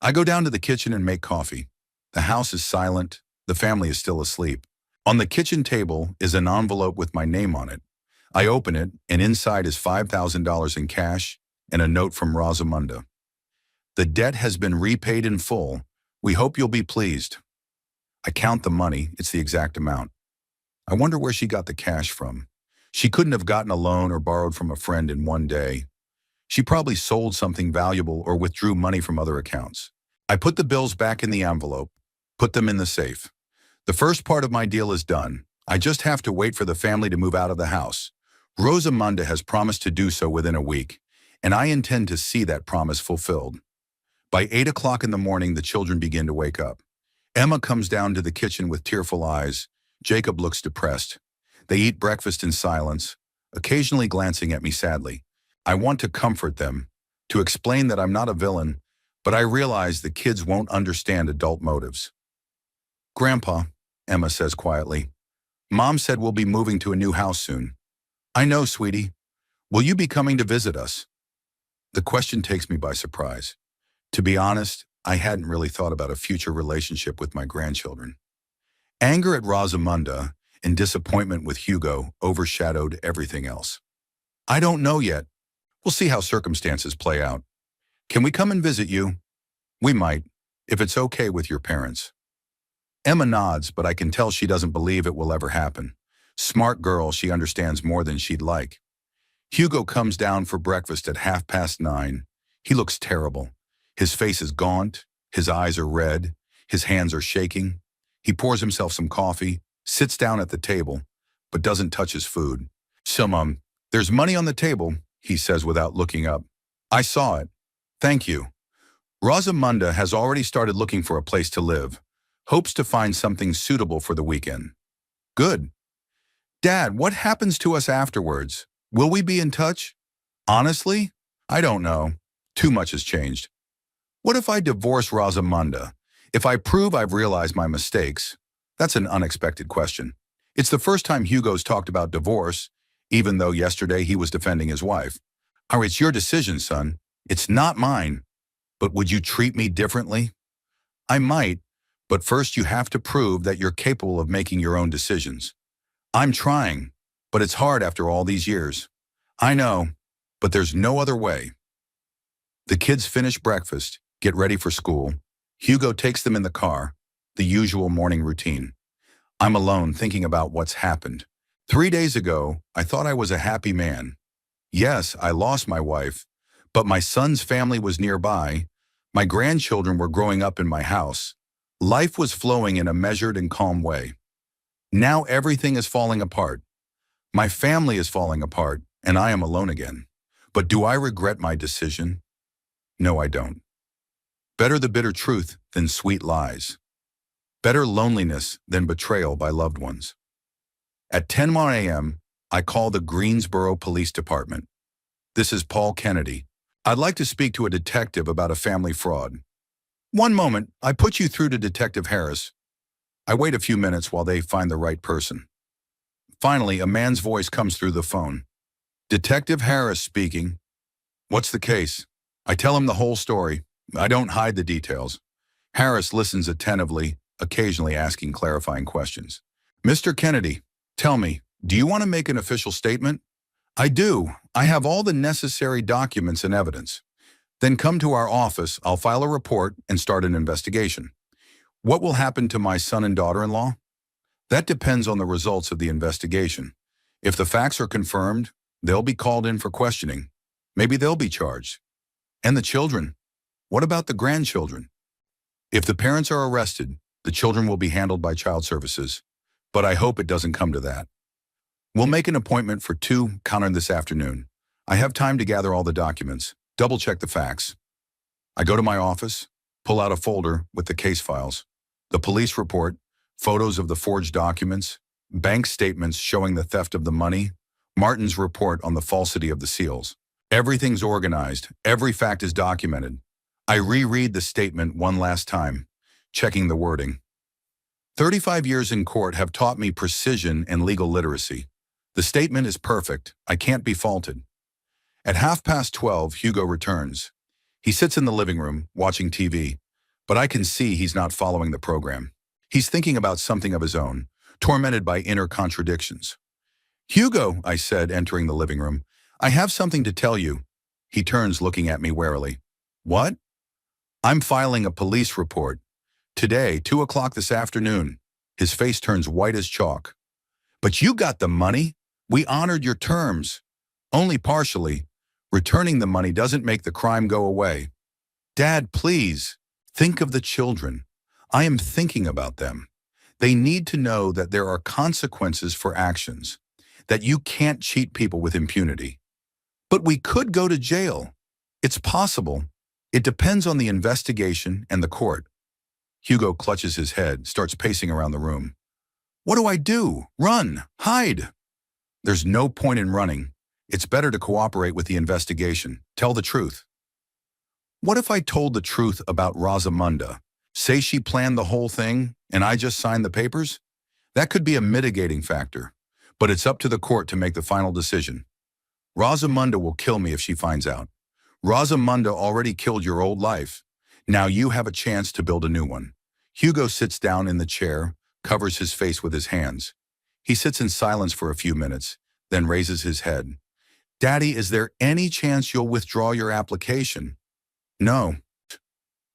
I go down to the kitchen and make coffee. The house is silent. The family is still asleep. On the kitchen table is an envelope with my name on it. I open it, and inside is $5,000 in cash and a note from Rosamunda. The debt has been repaid in full. We hope you'll be pleased. I count the money. It's the exact amount. I wonder where she got the cash from. She couldn't have gotten a loan or borrowed from a friend in one day. She probably sold something valuable or withdrew money from other accounts. I put the bills back in the envelope, put them in the safe. The first part of my deal is done. I just have to wait for the family to move out of the house. Rosamunda has promised to do so within a week, and I intend to see that promise fulfilled. By 8 o'clock in the morning, the children begin to wake up. Emma comes down to the kitchen with tearful eyes. Jacob looks depressed. They eat breakfast in silence, occasionally glancing at me sadly. I want to comfort them, to explain that I'm not a villain, but I realize the kids won't understand adult motives. Grandpa, Emma says quietly, Mom said we'll be moving to a new house soon. I know, sweetie. Will you be coming to visit us? The question takes me by surprise. To be honest, I hadn't really thought about a future relationship with my grandchildren. Anger at Rosamunda and disappointment with Hugo overshadowed everything else. I don't know yet. We'll see how circumstances play out. Can we come and visit you? We might, if it's okay with your parents. Emma nods, but I can tell she doesn't believe it will ever happen. Smart girl, she understands more than she'd like. Hugo comes down for breakfast at 9:30. He looks terrible. His face is gaunt, his eyes are red, his hands are shaking. He pours himself some coffee, sits down at the table, but doesn't touch his food. There's money on the table, he says without looking up. I saw it. Thank you. Rosamunda has already started looking for a place to live, hopes to find something suitable for the weekend. Good. Dad, what happens to us afterwards? Will we be in touch? Honestly, I don't know. Too much has changed. What if I divorce Rosamunda? If I prove I've realized my mistakes? That's an unexpected question. It's the first time Hugo's talked about divorce, even though yesterday he was defending his wife. It's your decision, son. It's not mine. But would you treat me differently? I might, but first you have to prove that you're capable of making your own decisions. I'm trying, but it's hard after all these years. I know, but there's no other way. The kids finish breakfast, get ready for school. Hugo takes them in the car, the usual morning routine. I'm alone thinking about what's happened. 3 days ago, I thought I was a happy man. Yes, I lost my wife, but my son's family was nearby. My grandchildren were growing up in my house. Life was flowing in a measured and calm way. Now everything is falling apart. My family is falling apart, and I am alone again. But do I regret my decision? No, I don't. Better the bitter truth than sweet lies. Better loneliness than betrayal by loved ones. At 10:01 a.m., I call the Greensboro Police Department. This is Paul Kennedy. I'd like to speak to a detective about a family fraud. One moment, I put you through to Detective Harris. I wait a few minutes while they find the right person. Finally, a man's voice comes through the phone. Detective Harris speaking. What's the case? I tell him the whole story. I don't hide the details. Harris listens attentively, occasionally asking clarifying questions. Mr. Kennedy, tell me, do you want to make an official statement? I do. I have all the necessary documents and evidence. Then come to our office, I'll file a report and start an investigation. What will happen to my son and daughter-in-law? That depends on the results of the investigation. If the facts are confirmed, they'll be called in for questioning. Maybe they'll be charged. And the children? What about the grandchildren? If the parents are arrested, the children will be handled by child services. But I hope it doesn't come to that. We'll make an appointment for 2 counter this afternoon. I have time to gather all the documents, double-check the facts. I go to my office, pull out a folder with the case files, the police report, photos of the forged documents, bank statements showing the theft of the money, Martin's report on the falsity of the seals. Everything's organized, every fact is documented. I reread the statement one last time, checking the wording. 35 years in court have taught me precision and legal literacy. The statement is perfect. I can't be faulted. At 12:30, Hugo returns. He sits in the living room, watching TV, but I can see he's not following the program. He's thinking about something of his own, tormented by inner contradictions. Hugo, I said, entering the living room, I have something to tell you. He turns, looking at me warily. What? I'm filing a police report. Today, 2 o'clock this afternoon. His face turns white as chalk. But you got the money. We honored your terms. Only partially. Returning the money doesn't make the crime go away. Dad, please, think of the children. I am thinking about them. They need to know that there are consequences for actions, that you can't cheat people with impunity. But we could go to jail. It's possible. It depends on the investigation and the court. Hugo clutches his head, starts pacing around the room. What do I do? Run! Hide! There's no point in running. It's better to cooperate with the investigation. Tell the truth. What if I told the truth about Rosamunda? Say she planned the whole thing and I just signed the papers? That could be a mitigating factor, but it's up to the court to make the final decision. Rosamunda will kill me if she finds out. Rosamunda already killed your old life. Now you have a chance to build a new one. Hugo sits down in the chair, covers his face with his hands. He sits in silence for a few minutes, then raises his head. Daddy, is there any chance you'll withdraw your application? No.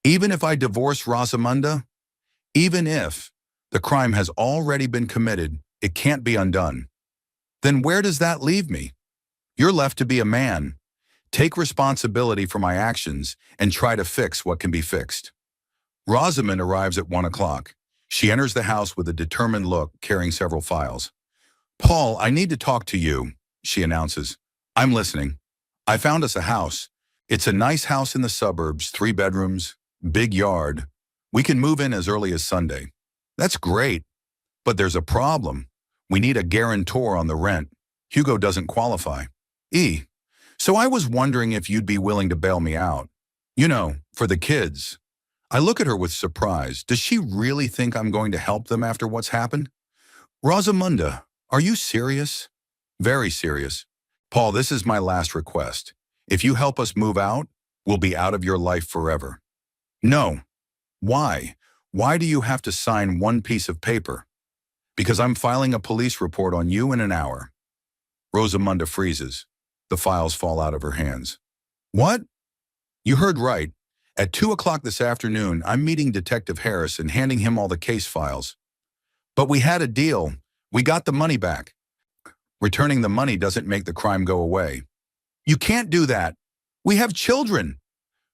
Even if I divorce Rosamunda? Even if the crime has already been committed, it can't be undone. Then where does that leave me? You're left to be a man. Take responsibility for my actions and try to fix what can be fixed. Rosamund arrives at 1 o'clock. She enters the house with a determined look, carrying several files. Paul, I need to talk to you, she announces. I'm listening. I found us a house. It's a nice house in the suburbs, 3 bedrooms, big yard. We can move in as early as Sunday. That's great, but there's a problem. We need a guarantor on the rent. Hugo doesn't qualify. So I was wondering if you'd be willing to bail me out. You know, for the kids. I look at her with surprise. Does she really think I'm going to help them after what's happened? Rosamunda, are you serious? Very serious. Paul, this is my last request. If you help us move out, we'll be out of your life forever. No. Why? Why do you have to sign one piece of paper? Because I'm filing a police report on you in an hour. Rosamunda freezes. The files fall out of her hands. What? You heard right. At 2 o'clock this afternoon, I'm meeting Detective Harris and handing him all the case files. But we had a deal. We got the money back. Returning the money doesn't make the crime go away. You can't do that. We have children.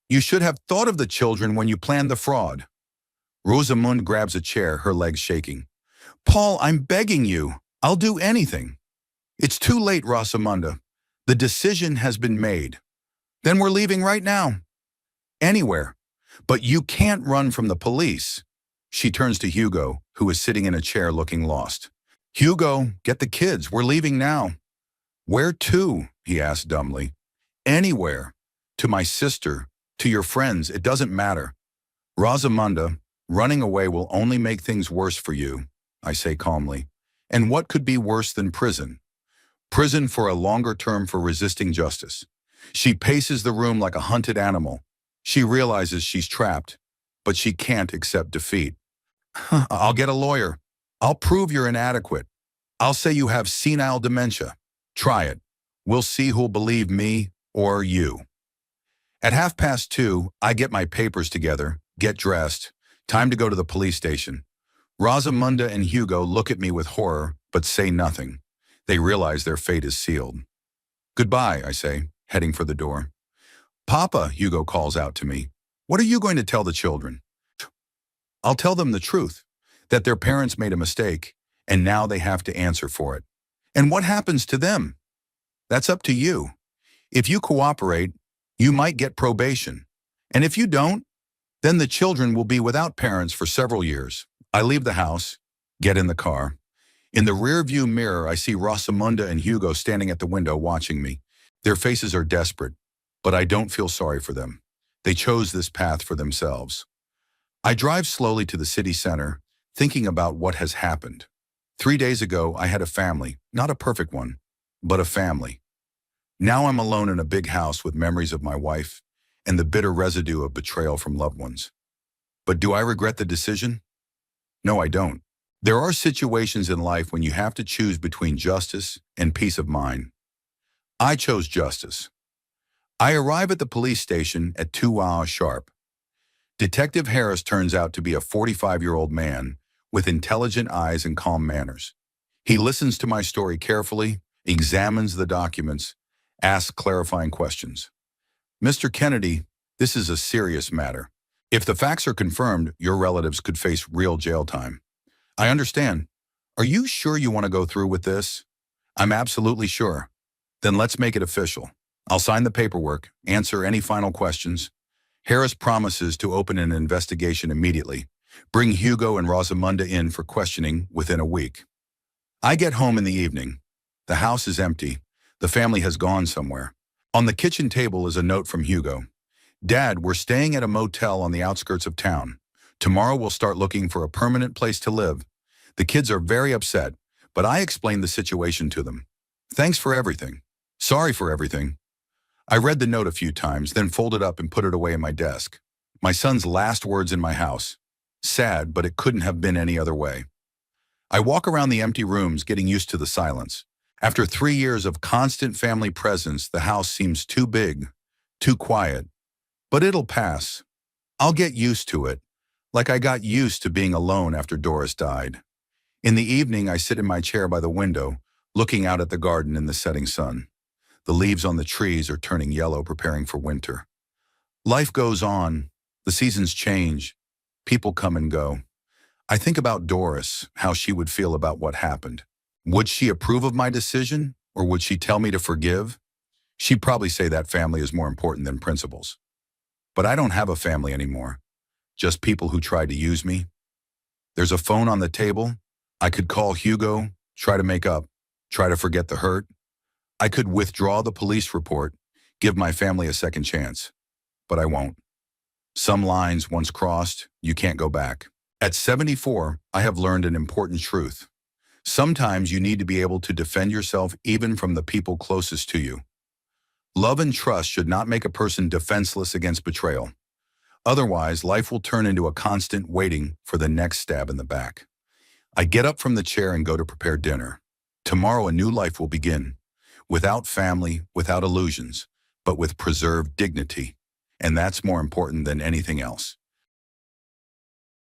You should have thought of the children when you planned the fraud. Rosamund grabs a chair, her legs shaking. Paul, I'm begging you. I'll do anything. It's too late, Rosamunda. The decision has been made. Then we're leaving right now. Anywhere. But you can't run from the police. She turns to Hugo, who is sitting in a chair looking lost. Hugo, get the kids. We're leaving now. Where to? He asked dumbly. Anywhere. To my sister, to your friends, it doesn't matter. Rosamunda, running away will only make things worse for you, I say calmly. And what could be worse than prison? Prison for a longer term for resisting justice. She paces the room like a hunted animal. She realizes she's trapped, but she can't accept defeat. I'll get a lawyer. I'll prove you're inadequate. I'll say you have senile dementia. Try it. We'll see who'll believe me or you. At 2:30, I get my papers together, get dressed. Time to go to the police station. Rosamunda and Hugo look at me with horror, but say nothing. They realize their fate is sealed. Goodbye, I say, heading for the door. Papa, Hugo calls out to me. What are you going to tell the children? I'll tell them the truth, that their parents made a mistake, and now they have to answer for it. And what happens to them? That's up to you. If you cooperate, you might get probation. And if you don't, then the children will be without parents for several years. I leave the house, get in the car. In the rearview mirror, I see Rosamunda and Hugo standing at the window watching me. Their faces are desperate, but I don't feel sorry for them. They chose this path for themselves. I drive slowly to the city center, thinking about what has happened. 3 days ago, I had a family, not a perfect one, but a family. Now I'm alone in a big house with memories of my wife and the bitter residue of betrayal from loved ones. But do I regret the decision? No, I don't. There are situations in life when you have to choose between justice and peace of mind. I chose justice. I arrive at the police station at 2 hours sharp. Detective Harris turns out to be a 45-year-old man with intelligent eyes and calm manners. He listens to my story carefully, examines the documents, asks clarifying questions. Mr. Kennedy, this is a serious matter. If the facts are confirmed, your relatives could face real jail time. I understand. Are you sure you want to go through with this? I'm absolutely sure. Then let's make it official. I'll sign the paperwork, answer any final questions. Harris promises to open an investigation immediately, bring Hugo and Rosamunda in for questioning within a week. I get home in the evening. The house is empty. The family has gone somewhere. On the kitchen table is a note from Hugo. Dad, we're staying at a motel on the outskirts of town. Tomorrow we'll start looking for a permanent place to live. The kids are very upset, but I explained the situation to them. Thanks for everything. Sorry for everything. I read the note a few times, then folded up and put it away in my desk. My son's last words in my house. Sad, but it couldn't have been any other way. I walk around the empty rooms, getting used to the silence. After 3 years of constant family presence, the house seems too big, too quiet. But it'll pass. I'll get used to it, like I got used to being alone after Doris died. In the evening, I sit in my chair by the window, looking out at the garden in the setting sun. The leaves on the trees are turning yellow, preparing for winter. Life goes on. The seasons change. People come and go. I think about Doris, how she would feel about what happened. Would she approve of my decision, or would she tell me to forgive? She'd probably say that family is more important than principles. But I don't have a family anymore, just people who tried to use me. There's a phone on the table. I could call Hugo, try to make up, try to forget the hurt. I could withdraw the police report, give my family a second chance, but I won't. Some lines once crossed, you can't go back. At 74, I have learned an important truth. Sometimes you need to be able to defend yourself even from the people closest to you. Love and trust should not make a person defenseless against betrayal. Otherwise, life will turn into a constant waiting for the next stab in the back. I get up from the chair and go to prepare dinner. Tomorrow a new life will begin. Without family, without illusions, but with preserved dignity. And that's more important than anything else.